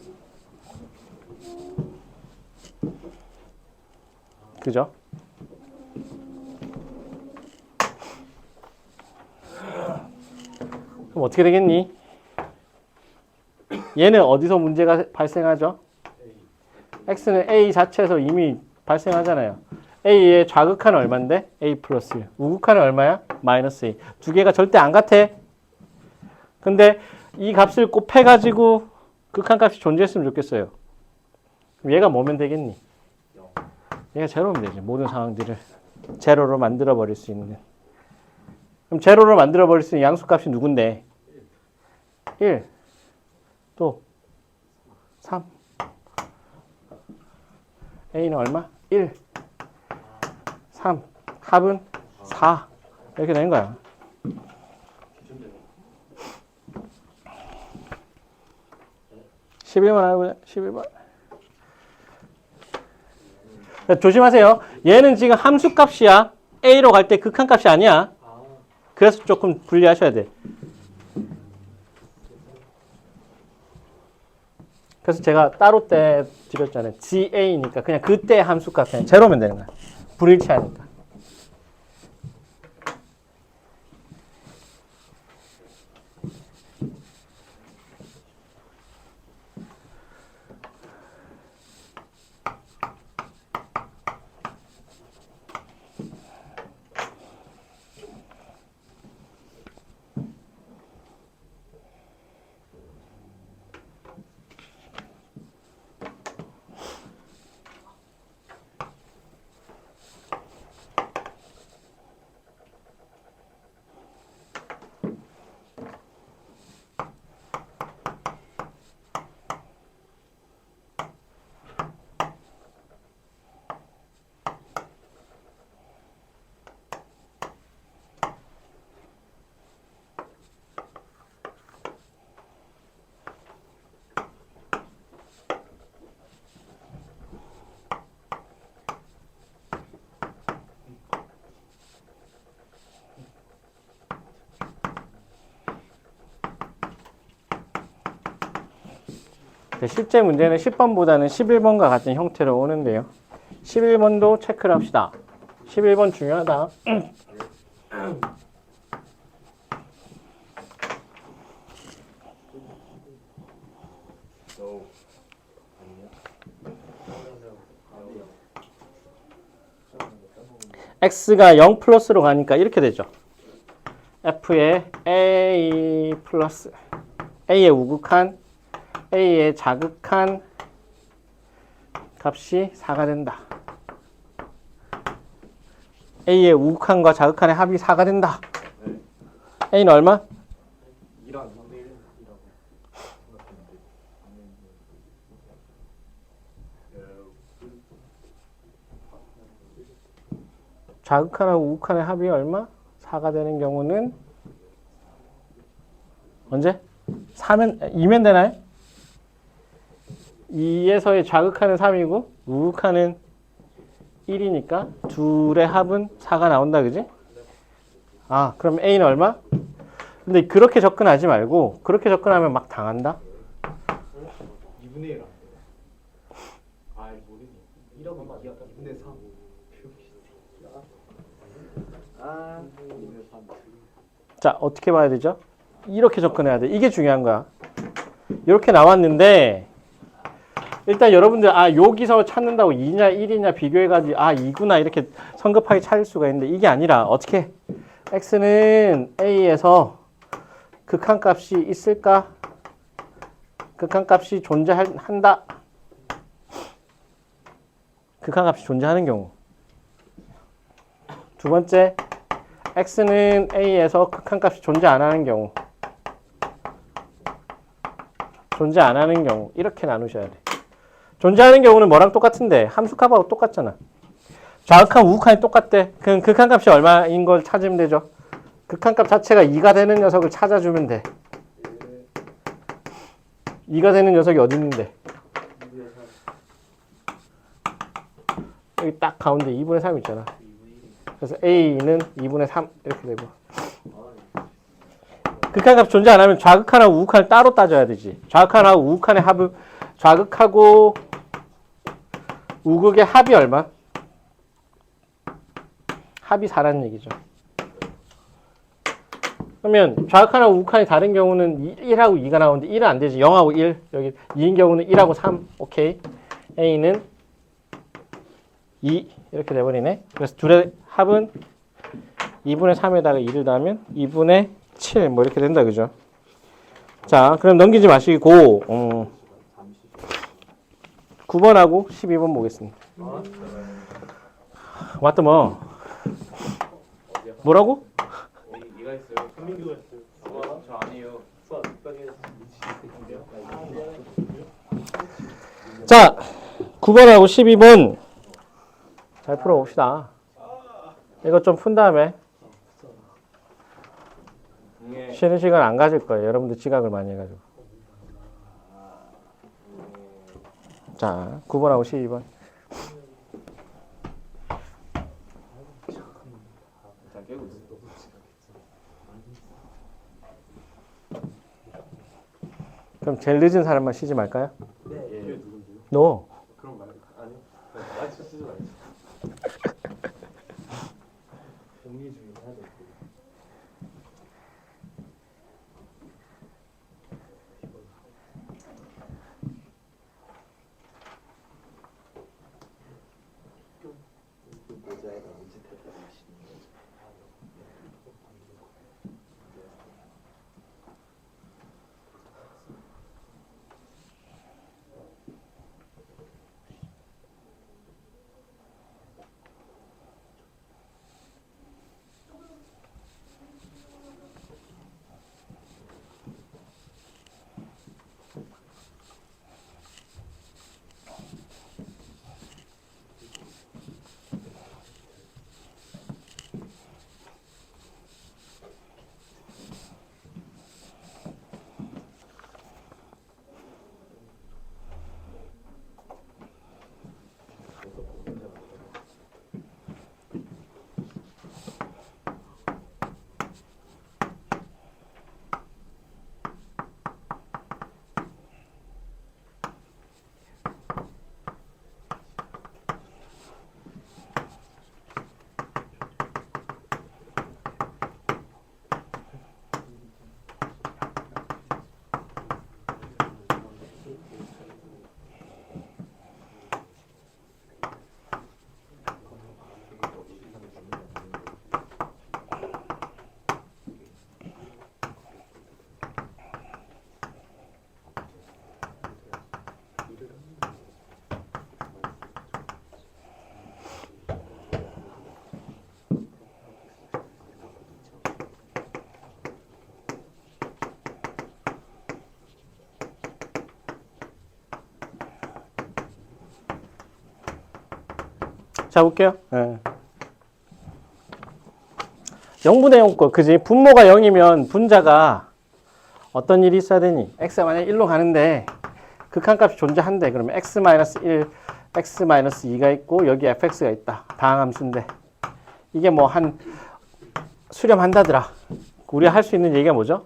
그죠? 그럼 어떻게 되겠니? 얘는 어디서 문제가 발생하죠? x는 a 자체에서 이미 발생하잖아요. a의 좌극한은 얼마인데? a 플러스 1. 우극한은 얼마야? 마이너스 2. 두 개가 절대 안 같아. 근데 이 값을 곱해가지고 극한값이 존재했으면 좋겠어요. 그럼 얘가 뭐면 되겠니? 얘가 제로면 되지. 모든 상황들을 제로로 만들어 버릴 수 있는. 그럼 제로로 만들어 버릴 수 있는 양수값이 누군데? 1, 또 3. a는 얼마? 1, 3. 합은 4. 이렇게 되는 거야. 11번 알고 11번. 조심하세요. 얘는 지금 함수값이야. a로 갈 때 극한값이 아니야. 그래서 조금 분리하셔야 돼. 그래서 제가 따로 때 드렸잖아요. ga니까 그냥 그때 함수값 그냥 제로면 되는 거야. 불일치하니까. 실제 문제는 10번보다는 11번과 같은 형태로 오는데요. 11번도 체크를 합시다. 11번 중요하다. x가 0 플러스로 가니까 이렇게 되죠. f의 a 플러스 a의 우극한 a의 자극한 값이 4가 된다. a의 우극한과 자극한의 합이 4가 된다. a는 얼마? 2랑 3대 1이라고 자극한하고 우극한의 합이 얼마? 4가 되는 경우는 언제? 2면 되나요? 2에서의 자극하는 3이고 우극하는 1이니까 둘의 합은 4가 나온다. 그지? 아, 그럼 A는 얼마? 근데 그렇게 접근하지 말고 그렇게 접근하면 막 당한다. 2분의 1 안 돼요. 아, 모르겠네. 1하고 2분의 3. 아, 2분의 3. 자, 어떻게 봐야 되죠? 이렇게 접근해야 돼. 이게 중요한 거야. 이렇게 나왔는데 일단 여러분들 여기서 찾는다고 2냐 1이냐 비교해가지고 2구나 이렇게 성급하게 찾을 수가 있는데 이게 아니라 어떻게 x는 a에서 극한값이 있을까? 극한값이 존재한다. 극한값이 존재하는 경우. 두 번째, x는 a에서 극한값이 존재 안 하는 경우. 존재 안 하는 경우. 이렇게 나누셔야 돼. 존재하는 경우는 뭐랑 똑같은데? 함수값하고 똑같잖아. 좌극한 우극한이 똑같대. 그럼 극한값이 얼마인 걸 찾으면 되죠. 극한값 자체가 2가 되는 녀석을 찾아주면 돼. 2가 되는 녀석이 어디 있는데? 여기 딱 가운데 2분의 3 있잖아. 그래서 A는 2분의 3 이렇게 되고. 극한값 존재 안 하면 좌극한하고 우극한을 따로 따져야 되지. 좌극한하고 우극한의 합을, 좌극하고 우극의 합이 얼마? 합이 4라는 얘기죠. 그러면 좌극한하고 우극한이 다른 경우는 1하고 2가 나오는데 1은 안 되지. 0하고 1. 여기 2인 경우는 1하고 3. 오케이. A는 2 이렇게 돼버리네. 그래서 둘의 합은 2분의 3에다가 2를 더하면 2분의 7 뭐 이렇게 된다. 그죠? 자, 그럼 넘기지 마시고 9번하고 12번 보겠습니다. 왔다 뭐? 뭐라고? 얘가 있어요. 현민규가 있어요. 저 아니에요. 수학 뚝딱이 자, 9번하고 12번 잘 풀어봅시다. 이거 좀 푼 다음에 쉬는 시간 안 가질 거예요. 여러분들 지각을 많이 해가지고. 자, 9번하고 12번. 그럼 제일 늦은 사람만 쉬지 말까요? 네. 너. 그럼 말고 아니요. 마이크 쓰지 말죠. 공리 중에 해야 돼. 모자에다 문제 탈때 마시는 거죠. 자, 볼게요. 네. 0분의 0꼴, 그지? 분모가 0이면 분자가 어떤 일이 있어야 되니? x가 만약 1로 가는데 극한값이 존재한대. 그러면 x-1, x-2가 있고 여기 fx가 있다. 다항함수인데 이게 뭐 한 수렴한다더라. 우리가 할 수 있는 얘기가 뭐죠?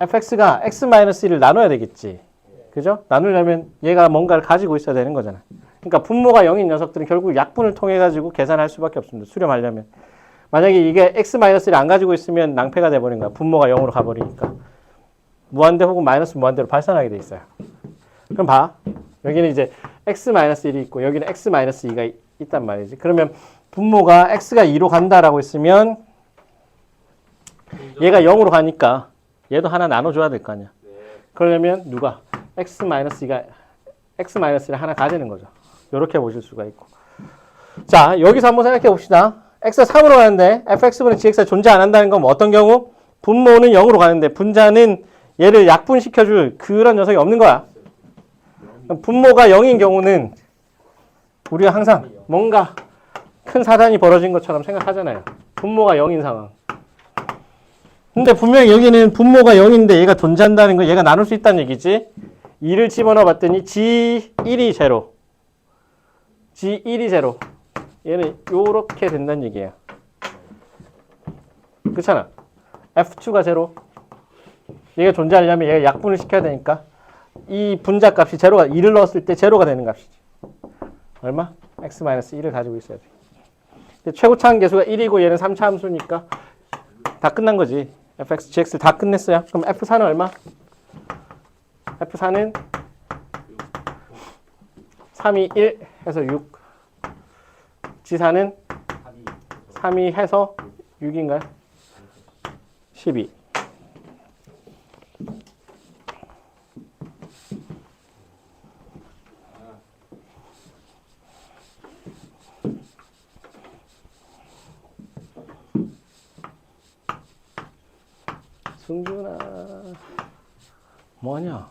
fx가 x-1을 나눠야 되겠지. 그죠? 나누려면 얘가 뭔가를 가지고 있어야 되는 거잖아. 그러니까 분모가 0인 녀석들은 결국 약분을 통해 가지고 계산할 수밖에 없습니다. 수렴하려면. 만약에 이게 x-1을 안 가지고 있으면 낭패가 돼버린 거야. 분모가 0으로 가버리니까. 무한대 혹은 마이너스 무한대로 발산하게 돼 있어요. 그럼 봐. 여기는 이제 x-1이 있고 여기는 x-2가 있단 말이지. 그러면 분모가 x가 2로 간다라고 했으면 얘가 0으로 가니까 얘도 하나 나눠줘야 될 거 아니야. 그러려면 누가? x-2가 x-를 하나 가지는 거죠. 이렇게 보실 수가 있고. 자, 여기서 한번 생각해 봅시다. x가 3으로 가는데 fx분의 gx가 존재 안 한다는 건 뭐 어떤 경우? 분모는 0으로 가는데 분자는 얘를 약분시켜줄 그런 녀석이 없는 거야. 분모가 0인 경우는 우리가 항상 뭔가 큰 사단이 벌어진 것처럼 생각하잖아요. 분모가 0인 상황. 근데 분명히 여기는 분모가 0인데 얘가 존재한다는 거 얘가 나눌 수 있다는 얘기지. 2를 집어넣어 봤더니 G1이 제로. G1이 제로. 얘는 요렇게 된다는 얘기예요. 그렇잖아. F2가 제로. 얘가 존재하려면 얘가 약분을 시켜야 되니까 이 분자 값이 제로가 2를 넣었을 때 제로가 되는 값이지. 얼마? x-1을 가지고 있어야 돼. 근데 최고차항 계수가 1이고 얘는 3차 함수니까 다 끝난 거지. fx, gx 다 끝냈어요. 그럼 f4는 얼마? f4는 3이 1 해서 6. g4는 3이 해서 6인가요? 12. 승준아 뭐하냐?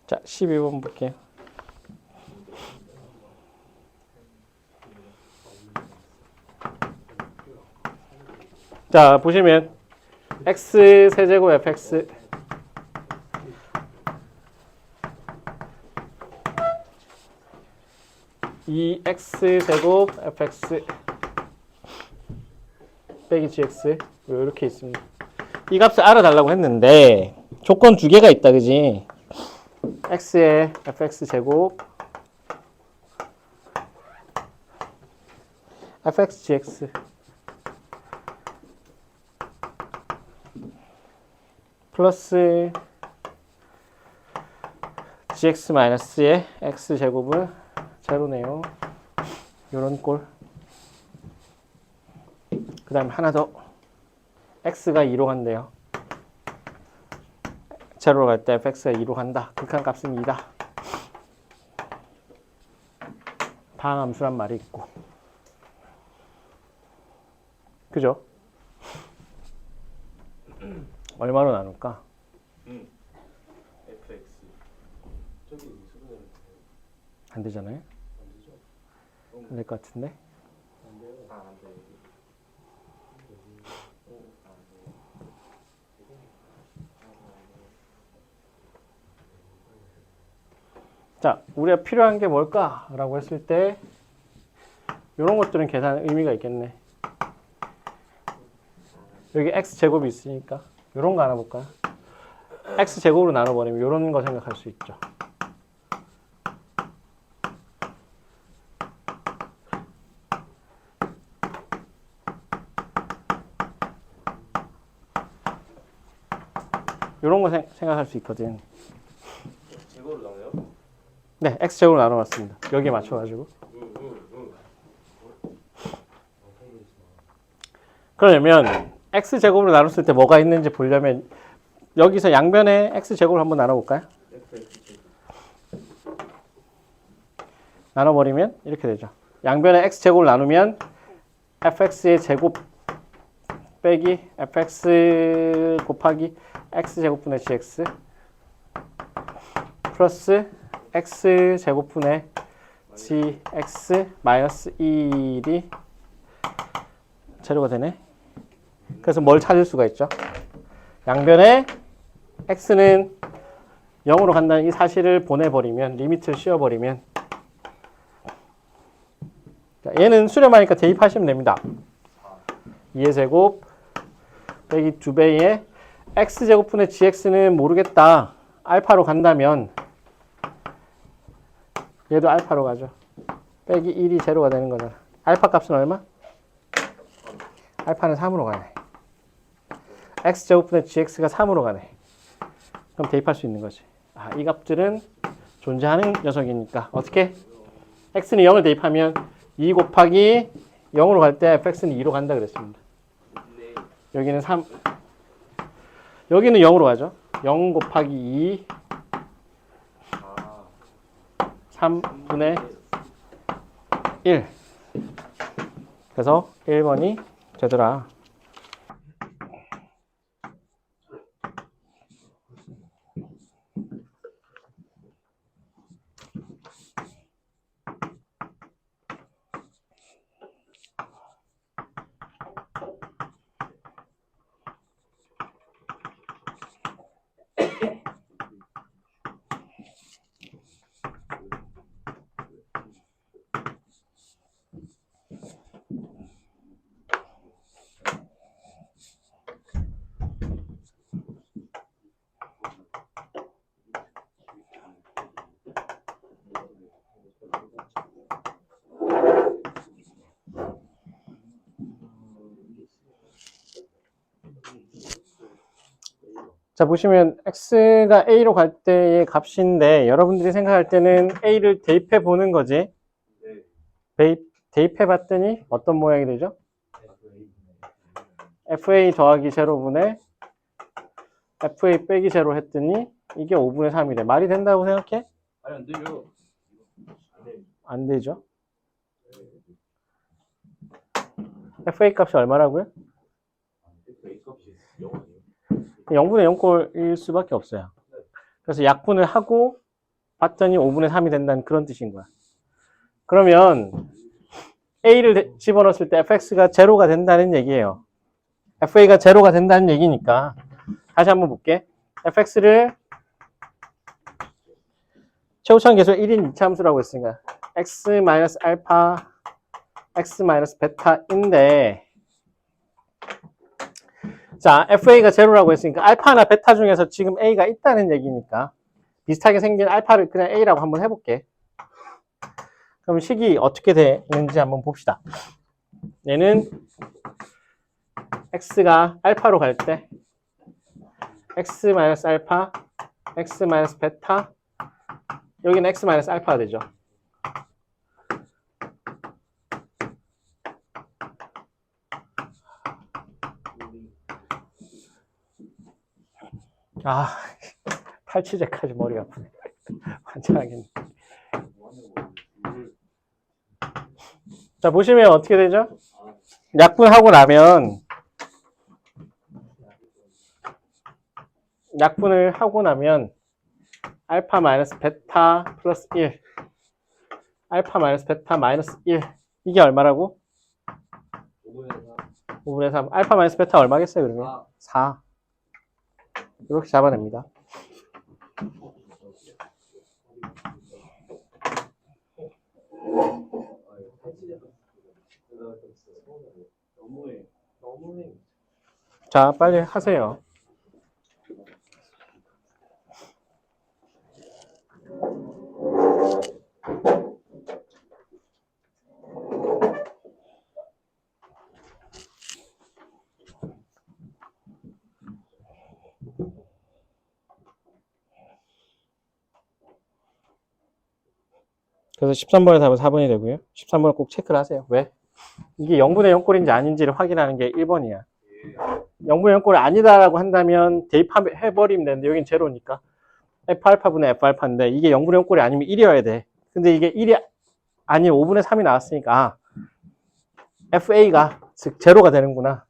자 12번 볼게요. 자 보시면 x 세제곱 fx 이 x 제곱 fx 빼기 gx 이렇게 있습니다. 이 값을 알아달라고 했는데 조건 두 개가 있다, 그지? x의 fx 제곱 fx gx 플러스 gx 마이너스의 x 제곱은 제로네요. 요런 꼴. 그 다음에 하나 더. x가 2로 간대요. 제로로 갈 때 fx가 2로 간다. 극한 값은 2다. 방함수란 말이 있고. 그죠? 얼마로 나눌까? fx 저기 수분을 안 되잖아요? 안 되죠? 안 될 것 같은데? 안 돼요. 안 돼요. 자, 우리가 필요한 게 뭘까라고 했을 때 이런 것들은 계산 의미가 있겠네. 여기 x 제곱이 있으니까 이런 거 하나 볼까요? x 제곱으로 나눠버리면 이런 거 생각할 수 있죠. 이런 거 생각할 수 있거든. 제거로 나와요? 네, x 제곱으로 나눠봤습니다. 여기에 맞춰가지고. 그러려면 x 제곱으로 나눴을 때 뭐가 있는지 보려면 여기서 양변에 x 제곱을 한번 나눠볼까요? 나눠버리면 이렇게 되죠. 양변에 x 제곱을 나누면 fx의 제곱 빼기 fx 곱하기 x 제곱분의 gx 플러스 x 제곱분의 gx 마이너스 1이 제로가 되네. 그래서 뭘 찾을 수가 있죠? 양변에 x는 0으로 간다는 이 사실을 보내버리면, 리미트를 씌워버리면, 자, 얘는 수렴하니까 대입하시면 됩니다. 2의 제곱 빼기 2배의 x제곱분의 gx는 모르겠다. 알파로 간다면 얘도 알파로 가죠. 빼기 1이 제로가 되는 거잖아. 알파 값은 얼마? 알파는 3으로 가네. x제곱분의 gx가 3으로 가네. 그럼 대입할 수 있는 거지. 아, 이 값들은 존재하는 녀석이니까 어떻게? x는 0을 대입하면 2 곱하기 0으로 갈 때 fx는 2로 간다 그랬습니다. 여기는 3, 여기는 0으로 가죠. 0 곱하기 2 3분의 1. 그래서 1번이 되더라. 자, 보시면 x가 a로 갈 때의 값인데 여러분들이 생각할 때는 a를 대입해 보는 거지. 대입해 봤더니 어떤 모양이 되죠? fa 더하기 제로분의 fa 빼기 제로 했더니 이게 5분의 3이래. 말이 된다고 생각해? 아니 안 되죠. 안 되죠. fa 값이 얼마라고요? A 값이 0 아니에요? 0분의 0꼴일 수밖에 없어요. 그래서 약분을 하고 봤더니 5분의 3이 된다는 그런 뜻인 거야. 그러면 a를 집어넣었을 때 fx가 제로가 된다는 얘기예요. fa가 제로가 된다는 얘기니까 다시 한번 볼게. fx를 최우선 계수 1인 이차함수라고 했으니까 x-알파 x-베타인데 자, fa가 제로라고 했으니까 알파나 베타 중에서 지금 a가 있다는 얘기니까 비슷하게 생긴 알파를 그냥 a라고 한번 해볼게. 그럼 식이 어떻게 되는지 한번 봅시다. 얘는 x가 알파로 갈 때 x-알파 x-베타 여기는 x-알파가 되죠. 아, 탈취제까지 머리가 아프네. 환장하겠네. 자, 보시면 어떻게 되죠? 약분하고 나면 약분을 하고 나면 알파 마이너스 베타 플러스 1 알파 마이너스 베타 마이너스 1 이게 얼마라고? 5분의 3 알파 마이너스 베타 얼마겠어요 그러면? 4 이렇게 잡아냅니다. 자, 빨리 하세요. 그래서 13번의 답은 4번이 되고요. 13번을 꼭 체크를 하세요. 왜? 이게 0분의 0꼴인지 아닌지를 확인하는 게 1번이야. 0분의 0꼴이 아니다라고 한다면 대입해버리면 되는데 여긴 제로니까 F알파분의 F알파인데 이게 0분의 0꼴이 아니면 1이어야 돼. 근데 이게 1이 아닌 5분의 3이 나왔으니까 FA가 즉 제로가 되는구나.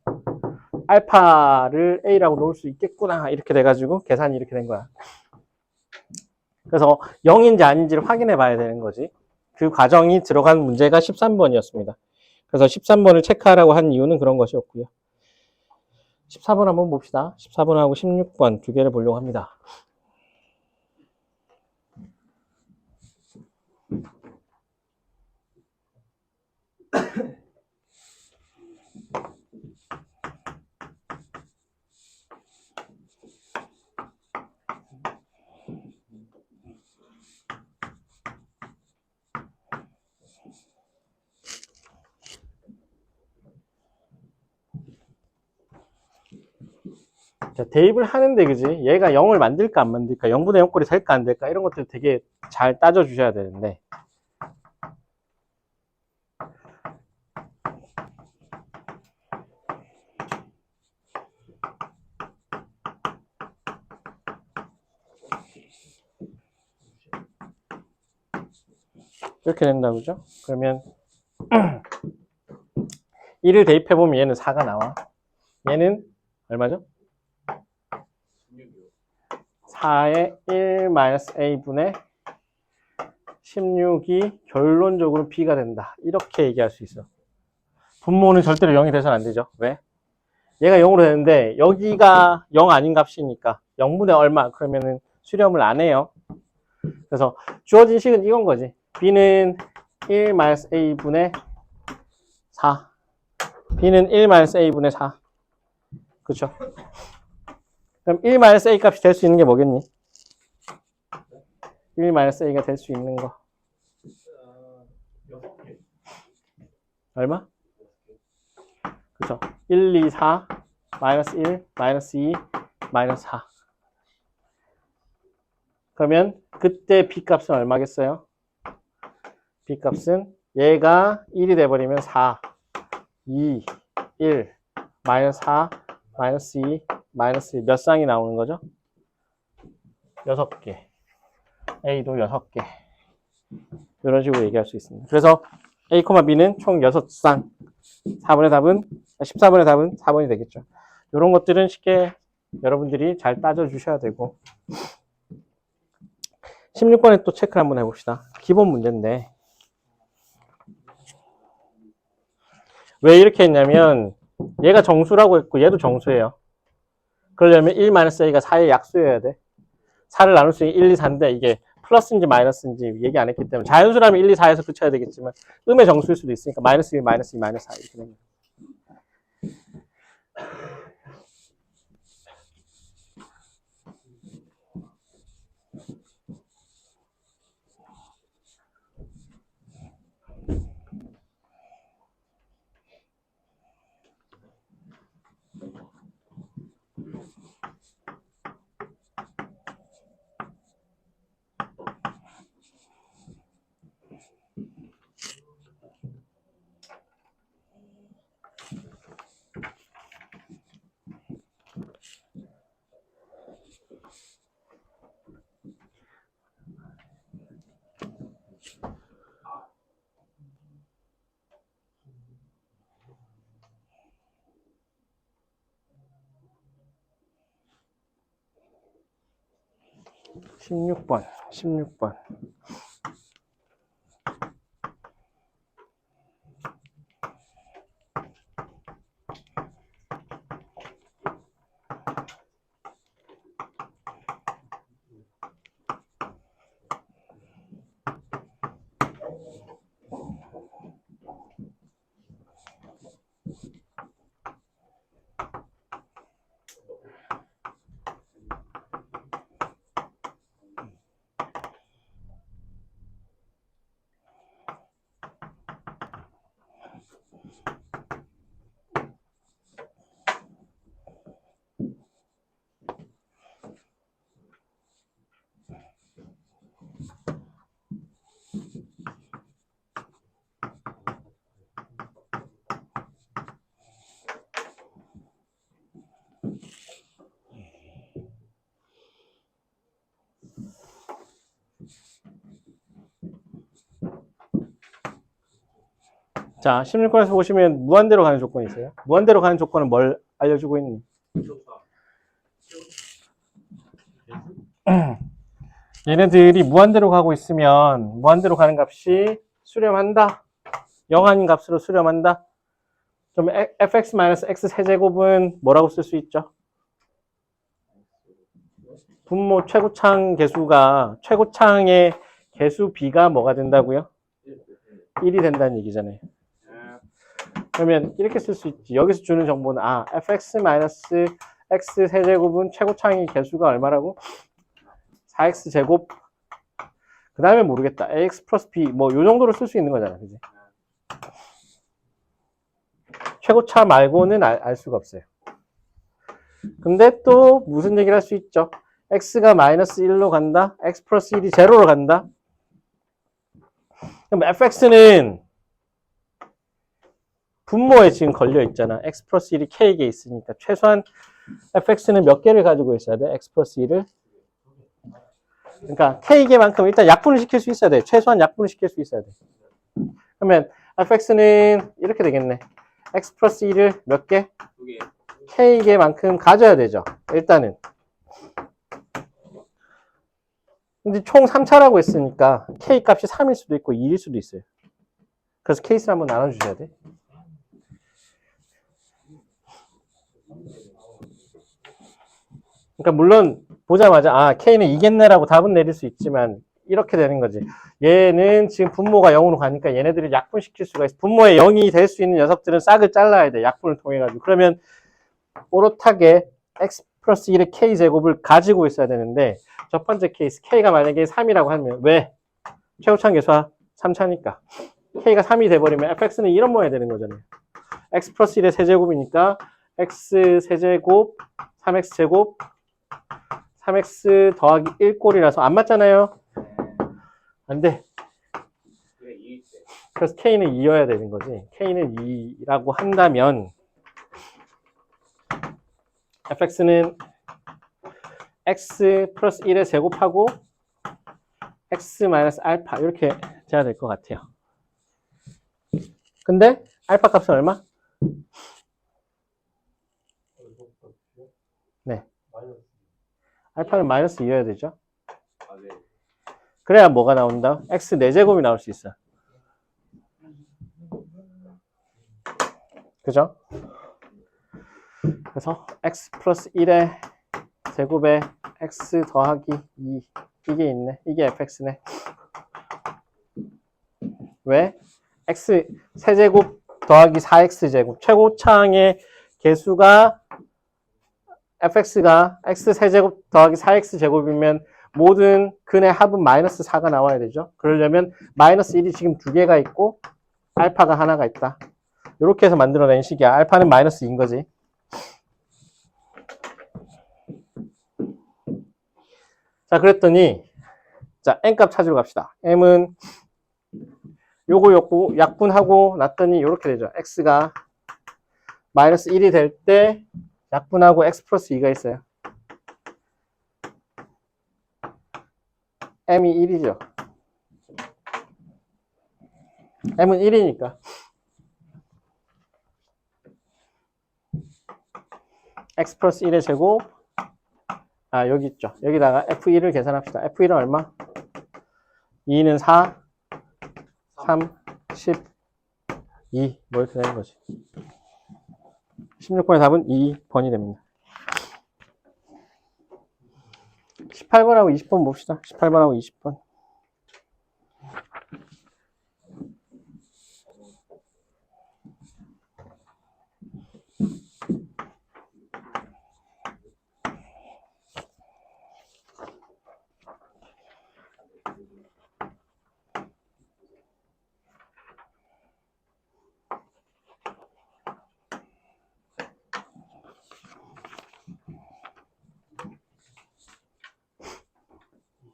알파를 A라고 놓을 수 있겠구나. 이렇게 돼가지고 계산이 이렇게 된 거야. 그래서 0인지 아닌지를 확인해 봐야 되는 거지. 그 과정이 들어간 문제가 13번이었습니다. 그래서 13번을 체크하라고 한 이유는 그런 것이었고요. 14번 한번 봅시다. 14번하고 16번 두 개를 보려고 합니다. 자, 대입을 하는데, 그지? 얘가 0을 만들까, 안 만들까? 0분의 0꼴이 될까, 안 될까? 이런 것들 되게 잘 따져주셔야 되는데. 이렇게 된다, 그죠? 그러면 1을 대입해보면 얘는 4가 나와. 얘는 얼마죠? 4의 1-a분의 16이 결론적으로 b가 된다. 이렇게 얘기할 수 있어. 분모는 절대로 0이 돼서는 안 되죠. 왜? 얘가 0으로 되는데 여기가 0 아닌 값이니까 0분의 얼마 그러면은 수렴을 안 해요. 그래서 주어진 식은 이건 거지. b는 1-a분의 4. b는 1-a분의 4. 그렇죠? 그럼 1-a 값이 될 수 있는 게 뭐겠니? 1-a가 될 수 있는 거. 6개. 얼마? 그죠? 1, 2, 4, 마이너스 1, 마이너스 2, 마이너스 4. 그러면 그때 b 값은 얼마겠어요? b 값은 얘가 1이 돼버리면 4, 2, 1, 마이너스 4, 마이너스 2, 마이너스 1. 몇 쌍이 나오는 거죠? 6개. a도 6개. 이런 식으로 얘기할 수 있습니다. 그래서 a, b는 총 6쌍. 4번의 답은 14번의 답은 4번이 되겠죠. 이런 것들은 쉽게 여러분들이 잘 따져주셔야 되고 16번에 또 체크를 한번 해봅시다. 기본 문제인데 왜 이렇게 했냐면 얘가 정수라고 했고 얘도 정수예요. 그러려면 1-a가 4의 약수여야 돼. 4를 나눌 수 있는 1, 2, 4인데 이게 플러스인지 마이너스인지 얘기 안 했기 때문에 자연수라면 1, 2, 4에서 그쳐야 되겠지만 음의 정수일 수도 있으니까 마이너스 1, 마이너스 2, 마이너스 4 이렇게 됩니다. (16번) 16번 자, 16번에서 보시면 무한대로 가는 조건이 있어요. 무한대로 가는 조건은 뭘 알려주고 있니? 얘네들이 무한대로 가고 있으면 무한대로 가는 값이 수렴한다. 0 아닌 값으로 수렴한다. 그럼 fx-x 세제곱은 뭐라고 쓸 수 있죠? 분모 최고창 개수가 최고창의 개수 b가 뭐가 된다고요? 1이 된다는 얘기잖아요. 그러면 이렇게 쓸 수 있지. 여기서 주는 정보는 fx-x 세제곱은 최고창의 개수가 얼마라고? 4x 제곱 그 다음에 모르겠다. ax 플러스 b 뭐 요 정도로 쓸 수 있는 거잖아. 그지? 최고차 말고는 알 수가 없어요. 근데 또 무슨 얘기를 할 수 있죠? x가 마이너스 1로 간다. x 플러스 1이 제로로 간다. 그럼 fx는 분모에 지금 걸려 있잖아. x 플러스 1이 k에 있으니까 최소한 fx는 몇 개를 가지고 있어야 돼? x 플러스 1을. 그러니까 k개만큼 일단 약분을 시킬 수 있어야 돼. 최소한 약분을 시킬 수 있어야 돼. 그러면 fx는 이렇게 되겠네. x 플러스 1을 몇 개? k개만큼 가져야 되죠. 일단은. 근데 총 3차라고 했으니까 k 값이 3일 수도 있고 2일 수도 있어요. 그래서 케이스를 한번 나눠주셔야 돼. 그러니까 물론 보자마자 아 k는 이겠네라고 답은 내릴 수 있지만 이렇게 되는 거지. 얘는 지금 분모가 0으로 가니까 얘네들을 약분시킬 수가 있어. 분모에 0이 될 수 있는 녀석들은 싹을 잘라야 돼. 약분을 통해 가지고. 그러면 오롯하게 x 플러스 1의 k제곱을 가지고 있어야 되는데 첫 번째 케이스 k가 만약에 3이라고 하면 왜? 최고차항 계수하 3차니까 k가 3이 돼버리면 fx는 이런 모양이 되는 거잖아요. x 플러스 1의 세제곱이니까 x 세제곱 3x제곱 3x 더하기 1꼴이라서 안 맞잖아요. 안 돼. 그래서 k는 2여야 되는 거지. k는 2라고 한다면 fx는 x 플러스 1의 제곱하고 x 마이너스 알파 이렇게 돼야 될 것 같아요. 근데 알파 값은 얼마? 네. 알파는 마이너스 2여야 되죠. 그래야 뭐가 나온다? x 4제곱이 나올 수 있어. 그죠? 그래서 x 플러스 1의 제곱에 x 더하기 2 이게 있네. 이게 fx네. 왜? x 세제곱 더하기 4x제곱 최고차항의 개수가 fx가 x 세제곱 더하기 4x제곱이면 모든 근의 합은 마이너스 4가 나와야 되죠. 그러려면 마이너스 1이 지금 2개가 있고 알파가 하나가 있다. 이렇게 해서 만들어낸 식이야. 알파는 마이너스 2인 거지. 자, 그랬더니 자, n값 찾으러 갑시다. m은 요거 약분하고 났더니 이렇게 되죠. x가 마이너스 1이 될 때 약분하고 x 플러스 2가 있어요. m이 1이죠. m은 1이니까 x 플러스 1의 제곱 아 여기 있죠. 여기다가 f1을 계산합시다. f1은 얼마? 2는 4 3 12 뭐 이렇게 되는 거지. 16번의 답은 2번이 됩니다. 18번하고 20번 봅시다. 18번하고 20번.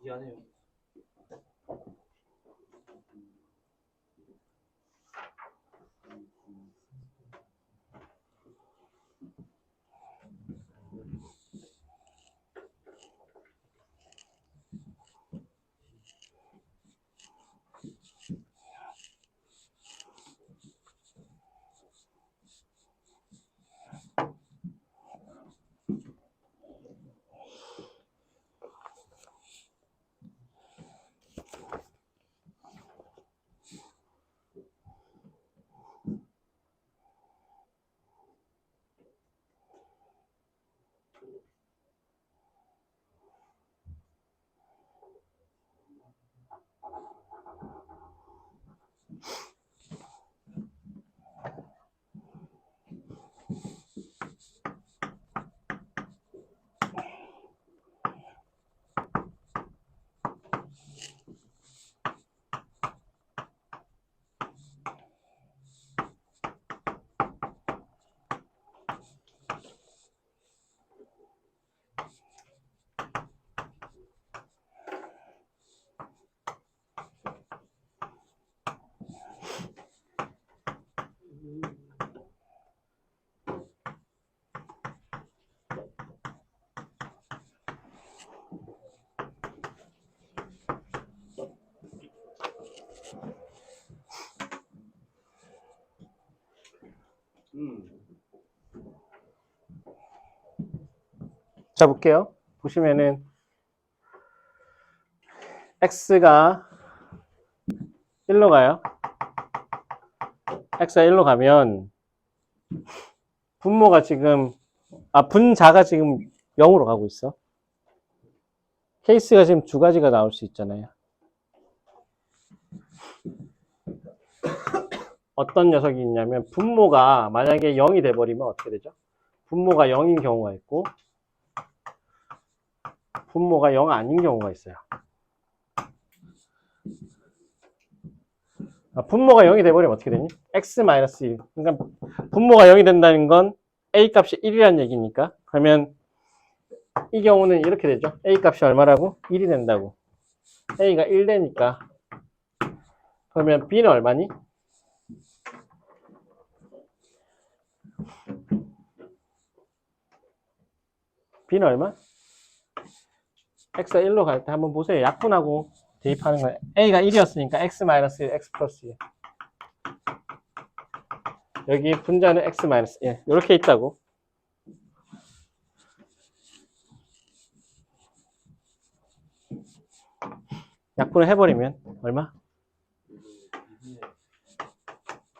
미안해요. 자, 볼게요. 보시면은 x가 1로 가요. x가 1로 가면 분모가 지금 분자가 지금 0으로 가고 있어. 케이스가 지금 두 가지가 나올 수 있잖아요. 어떤 녀석이 있냐면 분모가 만약에 0이 돼버리면 어떻게 되죠? 분모가 0인 경우가 있고 분모가 0 아닌 경우가 있어요. 분모가 0이 돼버리면 어떻게 되니? x-1. 그러니까 분모가 0이 된다는 건 a 값이 1이라는 얘기니까. 그러면 이 경우는 이렇게 되죠. a 값이 얼마라고? 1이 된다고. a가 1 되니까. 그러면 b는 얼마니? b는 얼마? x가 1로 갈 때 한번 보세요. 약분하고 대입하는 거예요. a가 1이었으니까 x-1, x 플러스 1. 여기 분자는 x-1. 이렇게 있다고. 약분을 해버리면 얼마?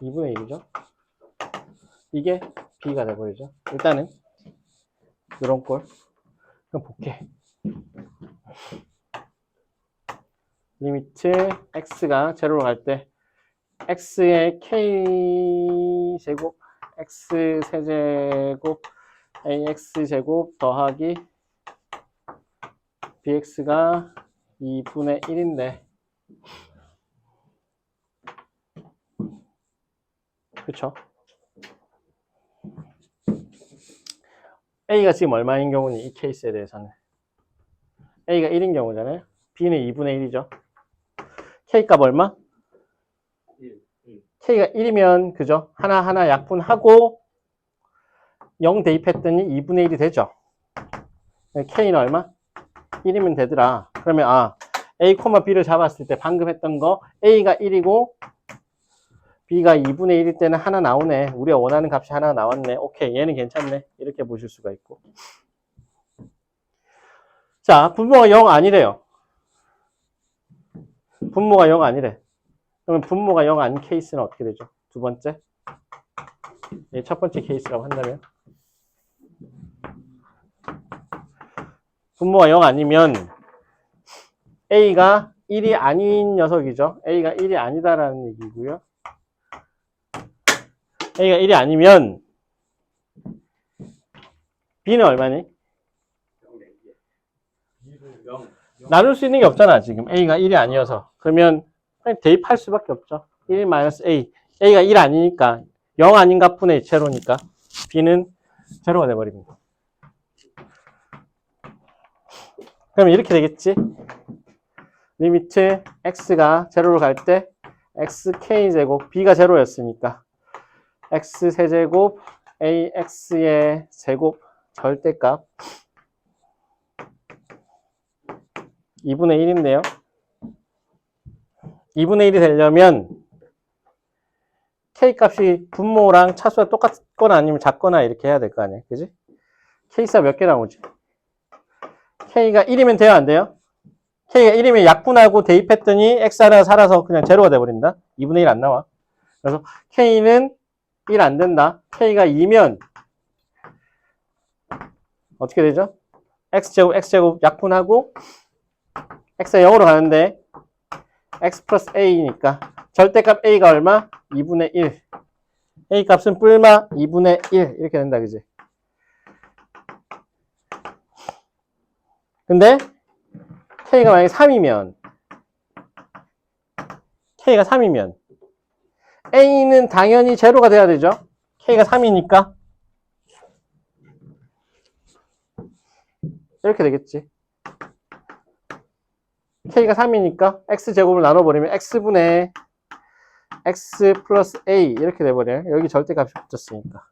2분의 1이죠. 이게 b가 돼버리죠. 일단은 이런 꼴. 그럼 볼게. 리미트 x가 제로로 갈 때 x의 k제곱 x 세제곱 ax제곱 더하기 bx가 2분의 1인데 그쵸? a가 지금 얼마인 경우니 이 케이스에 대해서는 a가 1인 경우잖아요. b는 2분의 1이죠. k값 얼마? 1. k가 1이면 그죠? 하나하나 약분하고 0 대입했더니 2분의 1이 되죠. k는 얼마? 1이면 되더라. 그러면 a, b를 잡았을 때 방금 했던 거 a가 1이고 b가 2분의 1일 때는 하나 나오네. 우리가 원하는 값이 하나 나왔네. 오케이, 얘는 괜찮네. 이렇게 보실 수가 있고. 자, 분모가 0 아니래요. 분모가 0 아니래. 그러면 분모가 0 아닌 케이스는 어떻게 되죠? 두 번째. 첫 번째 케이스라고 한다면. 분모가 0 아니면 A가 1이 아닌 녀석이죠. A가 1이 아니다라는 얘기고요. A가 1이 아니면 B는 얼마니? 0. 나눌 수 있는 게 없잖아, 지금. A가 1이 아니어서. 그러면 그냥 대입할 수밖에 없죠. 1-A. A가 1 아니니까 0 아닌 값분의 제로니까 B는 제로가 돼버립니다. 그럼 이렇게 되겠지? 리미트 x가 제로로 갈 때 xk제곱, b가 제로였으니까 x세제곱 ax의 제곱 절대값 2분의 1인데요. 2분의 1이 되려면 k값이 분모랑 차수가 똑같거나 아니면 작거나 이렇게 해야 될 거 아니에요. 그지? k수가 몇 개 나오지? k가 1이면 돼요, 안 돼요? k가 1이면 약분하고 대입했더니 x 하나가 살아서 그냥 제로가 돼버린다. 2분의 1 안 나와. 그래서 k는 1 안 된다. k가 2면 어떻게 되죠? x제곱 약분하고 x가 0으로 가는데 x 플러스 a니까 절대값 a가 얼마? 2분의 1. a 값은 뿔마 2분의 1 이렇게 된다. 그지? 근데 k가 만약에 3이면 a는 당연히 제로가 돼야 되죠. k가 3이니까 이렇게 되겠지. k가 3이니까 x제곱을 나눠버리면 x분의 x 플러스 a 이렇게 돼버려요. 여기 절대값이 붙었으니까.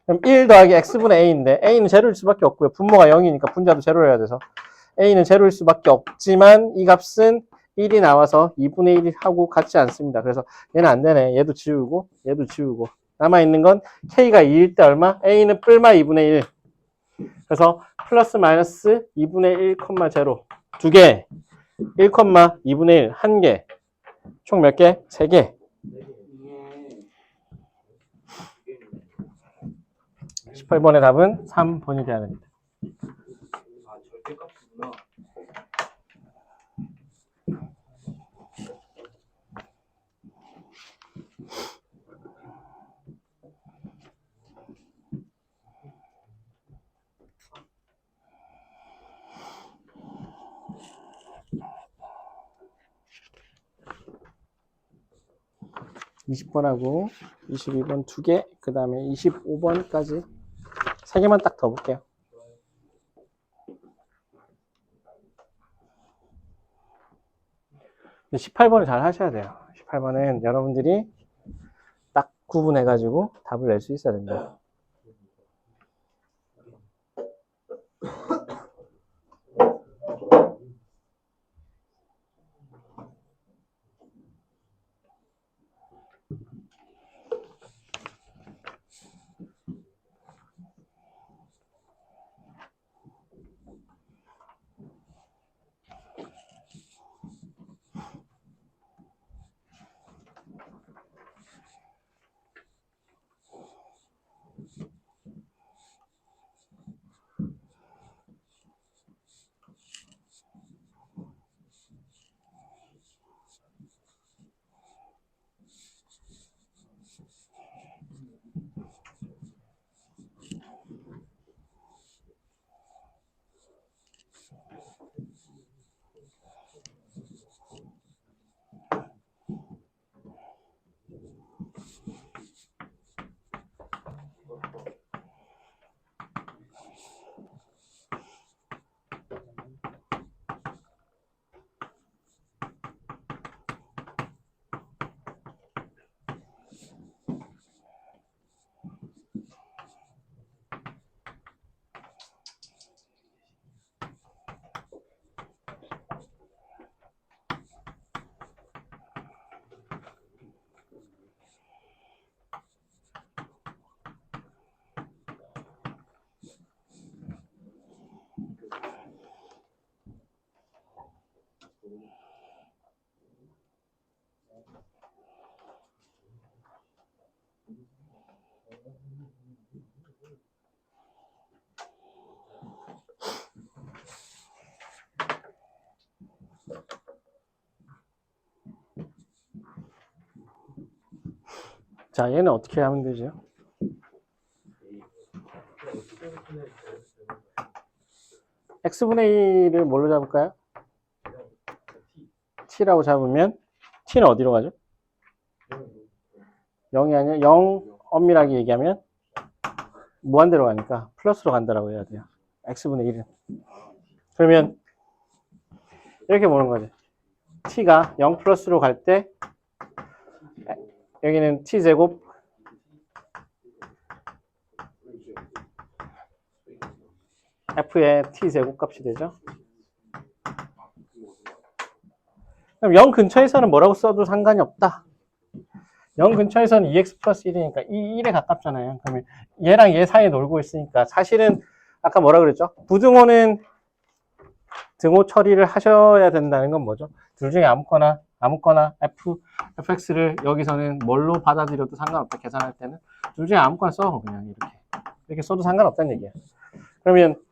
그럼 1 더하기 x분의 a인데 a는 제로일 수밖에 없고요. 분모가 0이니까 분자도 제로여야 돼서 a는 제로일 수밖에 없지만 이 값은 1이 나와서 2분의 1이 하고 같지 않습니다. 그래서 얘는 안 되네. 얘도 지우고 얘도 지우고 남아있는 건 K가 2일 때 얼마? A는 뿔마 2분의 1. 그래서 플러스 마이너스 2분의 1, 0 두 개, 1, 2분의 1, 한 개. 총 몇 개? 세 개. 18번의 답은 3번이 되어야 됩니다. 아, 절대값이구나. 이십 번하고 22번 두 개, 그 다음에 25번까지 세 개만 딱 더 볼게요. 근데 18번을 잘 하셔야 돼요. 18번은 여러분들이 딱 구분해가지고 답을 낼 수 있어야 됩니다. 자, 얘는 어떻게 하면 되죠? x분의 1을 뭘로 잡을까요? t라고 잡으면 t는 어디로 가죠? 0이 아니라 0 엄밀하게 얘기하면 무한대로 가니까 플러스로 간다라고 해야 돼요. x분의 1은. 그러면 이렇게 보는 거죠. t가 0 플러스로 갈 때 여기는 t제곱 f의 t제곱 값이 되죠. 그럼 0 근처에서는 뭐라고 써도 상관이 없다. 0 근처에서는 2x 플러스 1이니까 이 1에 가깝잖아요. 그러면 얘랑 얘 사이에 놀고 있으니까 사실은 아까 뭐라 그랬죠? 부등호는 등호 처리를 하셔야 된다는 건 뭐죠? 둘 중에 아무거나 fx를 여기서는 뭘로 받아들여도 상관없다. 계산할 때는 둘 중에 아무거나 써. 그냥 이렇게 써도 상관없다는 얘기야. 그러면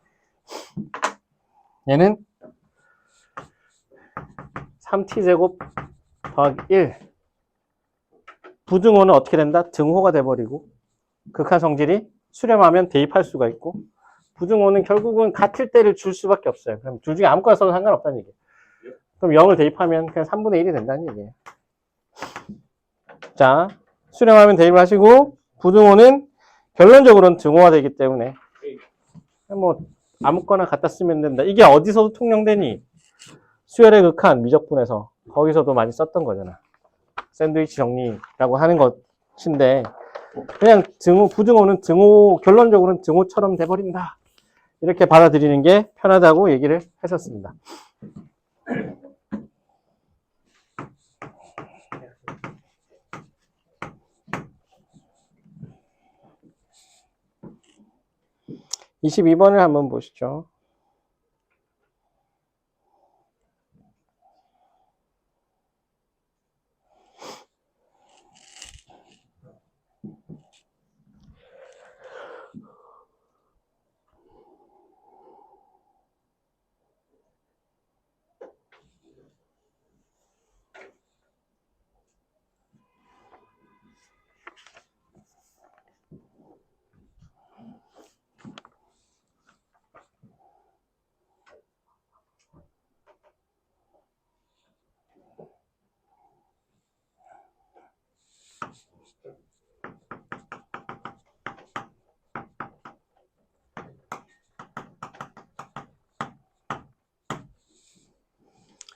얘는 3t제곱 더하기 1 부등호는 어떻게 된다? 등호가 돼버리고 극한 성질이 수렴하면 대입할 수가 있고 부등호는 결국은 같을 때를 줄 수밖에 없어요. 그럼 둘 중에 아무거나 써도 상관없다는 얘기예요. 그럼 0을 대입하면 그냥 3분의 1이 된다는 얘기예요. 자, 수렴하면 대입을 하시고 부등호는 결론적으로는 등호가 되기 때문에 뭐 아무거나 갖다 쓰면 된다. 이게 어디서도 통용되니? 수열의 극한 미적분에서 거기서도 많이 썼던 거잖아. 샌드위치 정리라고 하는 것인데 그냥 등호, 부등호는 등호, 결론적으로는 등호처럼 돼버린다. 이렇게 받아들이는 게 편하다고 얘기를 했었습니다. 22번을 한번 보시죠.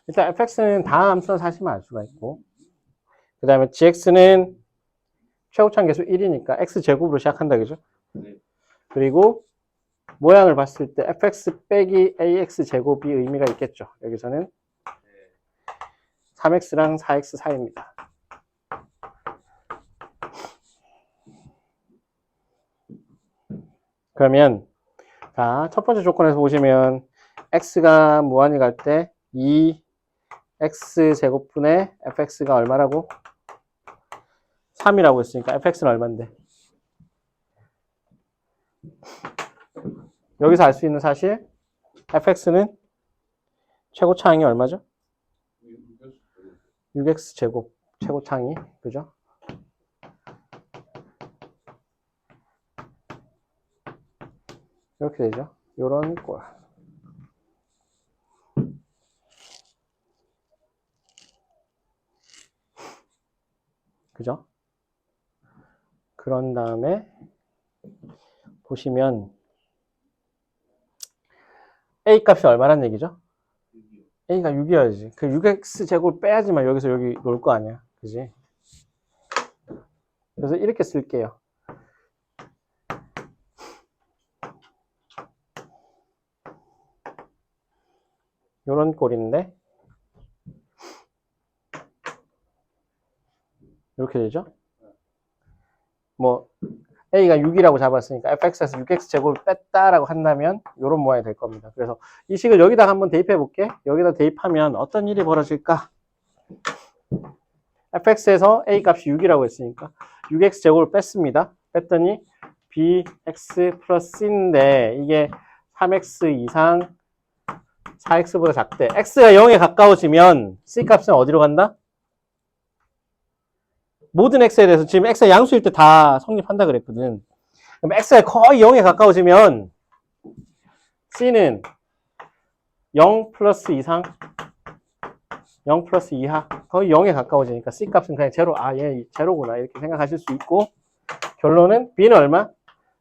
일단 fx는 다음 함수는 사실만 알 수가 있고, 그 다음에 gx는 최고차항 계수 1이니까 x제곱으로 시작한다, 그죠? 그리고 모양을 봤을 때 fx 빼기 ax제곱이 의미가 있겠죠. 여기서는 3x랑 4x 사이입니다. 그러면 자, 첫 번째 조건에서 보시면 x가 무한히 갈 때 2x제곱분의 fx가 얼마라고? 3이라고 했으니까 fx는 얼마인데? 여기서 알 수 있는 사실 fx는 최고차항이 얼마죠? 6x제곱 최고차항이, 그죠? 이렇게 되죠. 요런 꼴. 그죠? 그런 다음에 보시면 a 값이 얼마란 얘기죠? a가 6이어야지. 그 6x제곱을 빼야지만 여기서 여기 놓을 거 아니야. 그지? 그래서 이렇게 쓸게요. 요런 꼴인데 이렇게 되죠? 뭐 a가 6이라고 잡았으니까 fx에서 6x제곱을 뺐다라고 한다면 이런 모양이 될 겁니다. 그래서 이 식을 여기다가 한번 대입해 볼게. 여기다 대입하면 어떤 일이 벌어질까? fx에서 a 값이 6이라고 했으니까 6x제곱을 뺐습니다. 뺐더니 bx 플러스 c인데 이게 3x 이상 4x보다 작대. x가 0에 가까워지면 c 값은 어디로 간다? 모든 x에 대해서 지금 x가 양수일 때 다 성립한다 그랬거든. 그럼 x가 거의 0에 가까워지면 c는 0 플러스 이상 0 플러스 이하 거의 0에 가까워지니까 c 값은 그냥 제로. 아, 얘 제로구나 이렇게 생각하실 수 있고, 결론은 b는 얼마?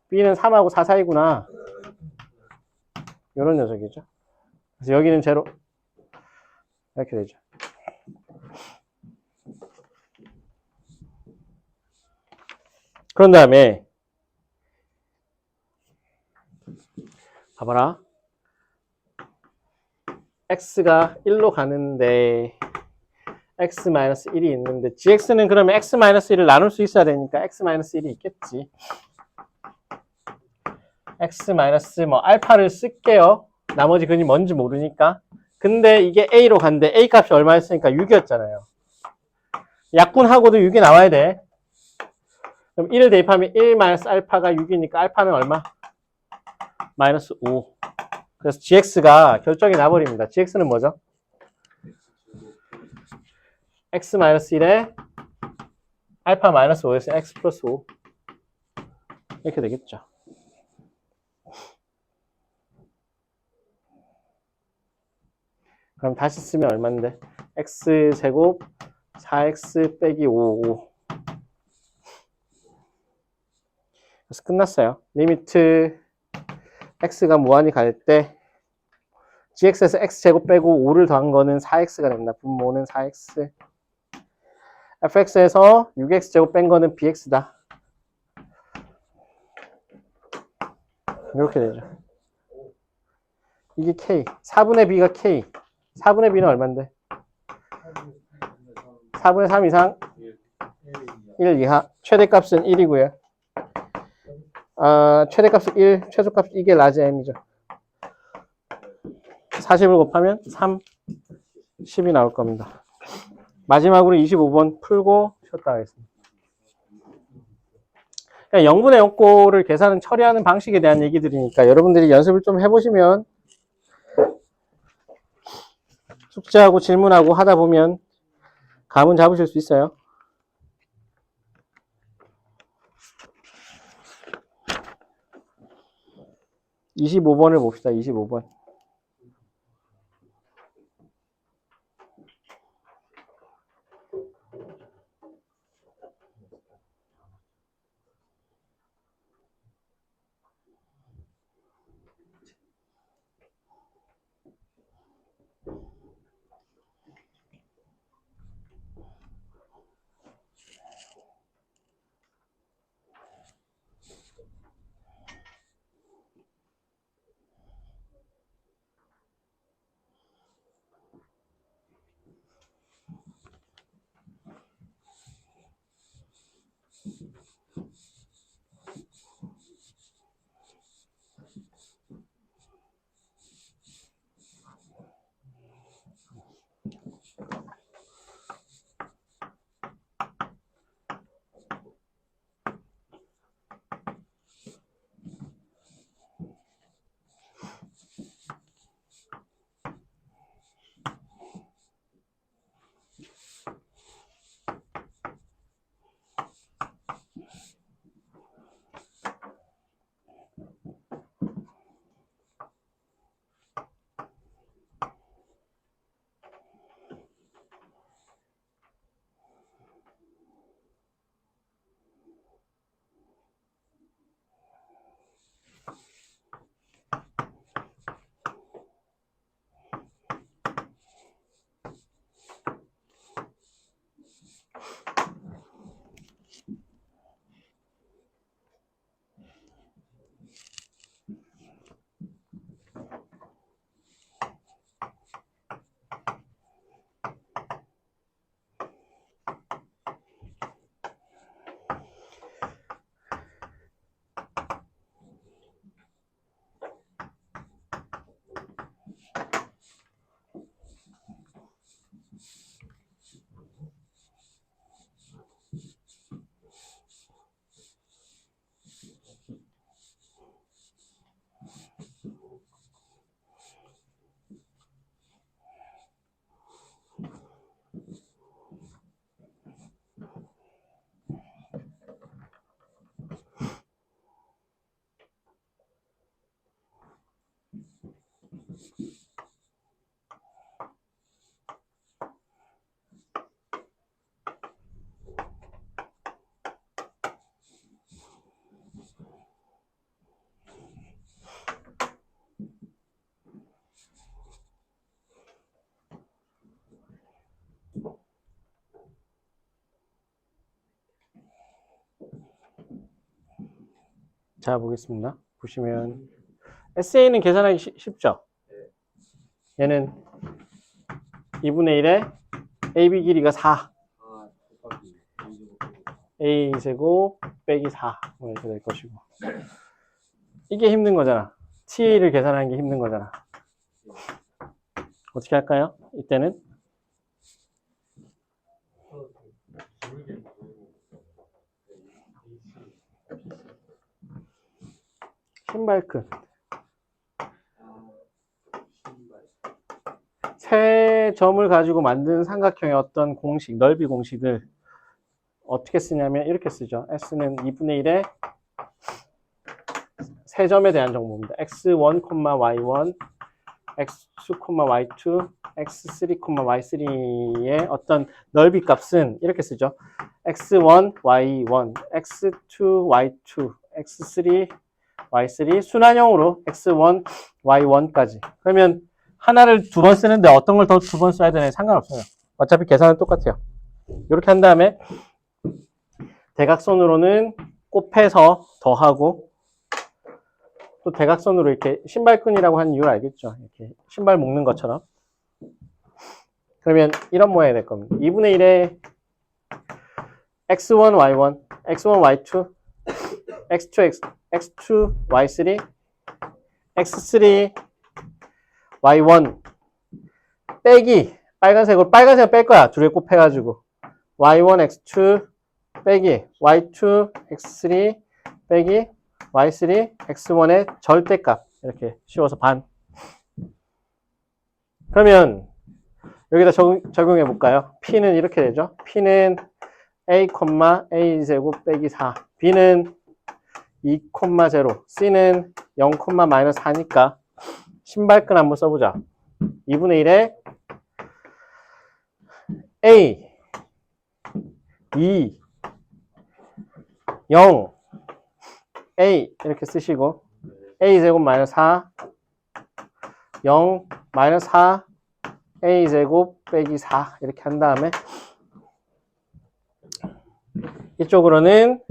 b는 3하고 4 사이구나, 이런 녀석이죠. 그래서 여기는 제로 이렇게 되죠. 그런 다음에 봐봐라. x가 1로 가는데 x-1이 있는데 gx는 그러면 x-1을 나눌 수 있어야 되니까 x-1이 있겠지. x- 알파를 쓸게요. 나머지 근이 뭔지 모르니까. 근데 이게 a로 간대. a 값이 얼마였으니까 6이었잖아요. 약분하고도 6이 나와야 돼. 그럼 1을 대입하면 1 알파가 6이니까 알파는 얼마? 마이너스 5. 그래서 gx가 결정이 나버립니다. gx는 뭐죠? x-1에 알파 마이너스 5에서 x 플러스 5 이렇게 되겠죠. 그럼 다시 쓰면 얼마인데? x제곱 4x 빼기 5. 그래서 끝났어요. 리미트 x가 무한히 갈 때 gx에서 x제곱 빼고 5를 더한 거는 4x가 됩니다. 분모는 4x. fx에서 6x제곱 뺀 거는 bx다. 이렇게 되죠. 이게 k. 4분의 b가 k. 4분의 b는 얼만데? 4분의 3 이상 1 이하. 최대값은 1이고요. 최대값이 1, 최소값이 이게 라지 m이죠. 40을 곱하면 3, 10이 나올 겁니다. 마지막으로 25번 풀고 쉬었다 하겠습니다. 그러니까 0분의 0꼴을 계산은 처리하는 방식에 대한 얘기들이니까 여러분들이 연습을 좀 해보시면 숙제하고 질문하고 하다 보면 감은 잡으실 수 있어요. (25번을) 봅시다. 25번. 자, 보겠습니다. 보시면 SA는 계산하기 쉽죠? 얘는 2분의 1에 AB 길이가 4, A 세곱 빼기 4 이렇게 될 것이고, 이게 힘든 거잖아. TA를 계산하는 게 힘든 거잖아. 어떻게 할까요? 이때는 신발끈 세 점을 가지고 만든 삼각형의 어떤 공식, 넓이 공식을 어떻게 쓰냐면 이렇게 쓰죠. S는 2분의 1에 세 점에 대한 정보입니다. x1, y1, x2, y2, x3, y3의 어떤 넓이 값은 이렇게 쓰죠. x1, y1, x2, y2, x3, y3 순환형으로 x1, y1까지. 그러면 하나를 두 번 쓰는데 어떤 걸 더 두 번 써야 되나요? 상관없어요. 어차피 계산은 똑같아요. 이렇게 한 다음에 대각선으로는 곱해서 더하고, 또 대각선으로 이렇게 신발끈이라고 하는 이유를 알겠죠? 이렇게 신발 묶는 것처럼. 그러면 이런 모양이 될 겁니다. 2분의 1에 x1, y1, x1, y2, x2, y3, x3, y1 빼기 빨간색으로 뺄 거야. 둘이 곱해가지고 y1, x2 빼기 y2, x3 빼기 y3, x1의 절대값 이렇게 씌워서 반. 그러면 여기다 적용해 볼까요? P는 이렇게 되죠. P는 a, a 제곱 빼기 4. B는 2, 0. C는 0, 마이너스 4니까 신발끈 한번 써보자. 2분의 1에 a 2 0 a 이렇게 쓰시고 a 제곱 마이너스 4 0 마이너스 4 a 제곱 빼기 4 이렇게 한 다음에 이쪽으로는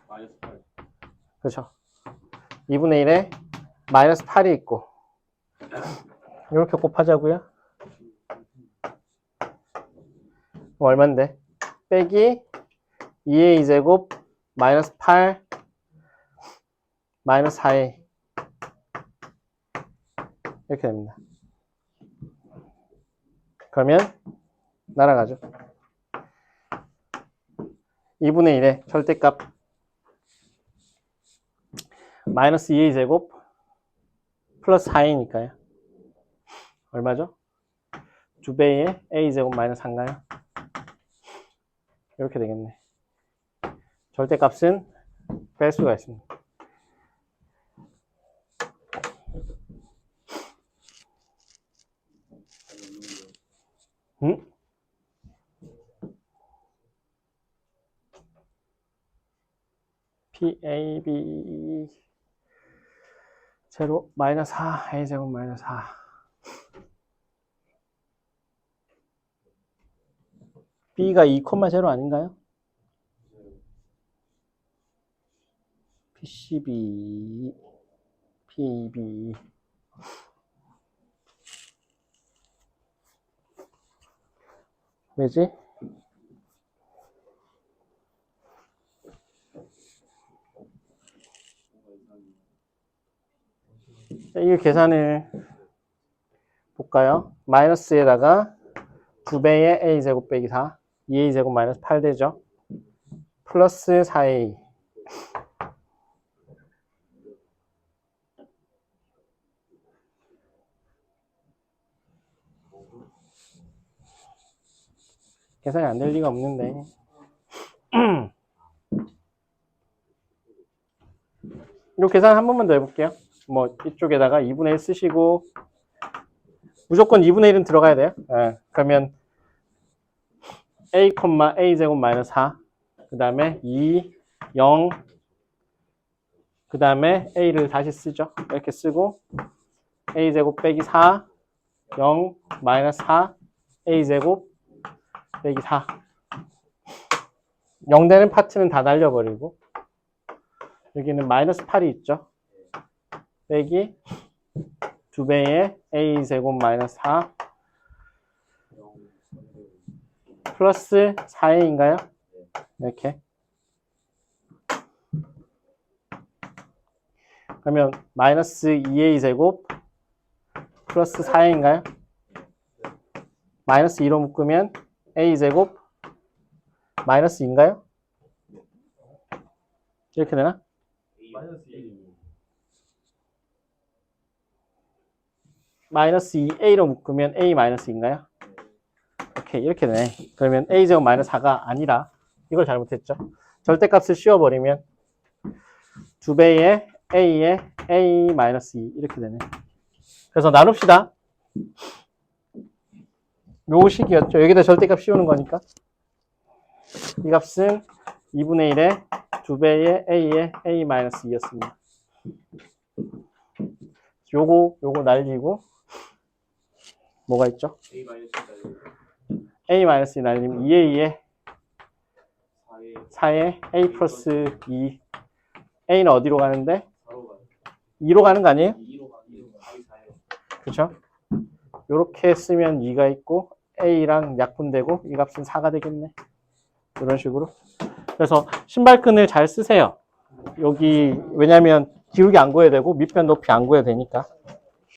마이너스 8. 그렇죠. 2분의 1에 마이너스 8이 있고 이렇게 곱하자고요. 얼만데? 빼기 2a 제곱 마이너스 8 마이너스 4a 이렇게 됩니다. 그러면 날아가죠. 2분의 1의 절대값 마이너스 2a 제곱 플러스 4a니까요. 얼마죠? 2배의 a 제곱 마이너스 4인가요? 이렇게 되겠네. 절대값은 뺄 수가 있습니다. PAB 제로 마이너스 4 A 제곱 마이너스 4 B가 2,0 아닌가요? PCB PB 왜지? 이 계산을 볼까요? 마이너스에다가 2배의 a제곱 빼기 4 2a제곱 마이너스 8 되죠? 플러스 4a 계산이 안 될 리가 없는데 이 계산 한 번만 더 해볼게요. 뭐 이쪽에다가 2분의 1 쓰시고 무조건 2분의 1은 들어가야 돼요. 그러면 a, a 제곱 마이너스 4 그 다음에 2, 0 그 다음에 a를 다시 쓰죠. 이렇게 쓰고 a 제곱 빼기 4 0 마이너스 4 a 제곱 빼기 4 0 되는 파트는 다 날려버리고 여기는 마이너스 8이 있죠. 빼기 2배의 a 제곱 마이너스 4 플러스 4a인가요? 이렇게 그러면 마이너스 2a 제곱 플러스 4a인가요? 마이너스 2로 묶으면 a 제곱 마이너스 2인가요? 이렇게 되나? 마이너스 1. 마이너스 2a로 묶으면 a 마이너스 2인가요? 오케이, 이렇게 되네. 그러면 a 제곱 마이너스 4가 아니라 이걸 잘못했죠. 절대값을 씌워버리면 2배의 a에 a 마이너스 2 이렇게 되네. 그래서 나눕시다. 요 식이었죠. 여기다 절대값 씌우는 거니까. 이 값은 2분의 1에 2배의 a에 a 마이너스 2였습니다. 요거 날리고 뭐가 있죠? A 마이너스 a 마이너스 2 날리면 2a에 4에 4에 a 플러스 2 a는 어디로 가는데? 4로 가요. 2로 가는 거 아니에요? 2로 가. 2로 가. A 4에. 그렇죠? 요렇게 쓰면 2가 있고 a랑 약분되고 이 값은 4가 되겠네. 이런 식으로 그래서 신발끈을 잘 쓰세요. 여기 왜냐면 기울기 안 구해야 되고 밑변 높이 안 구해야 되니까.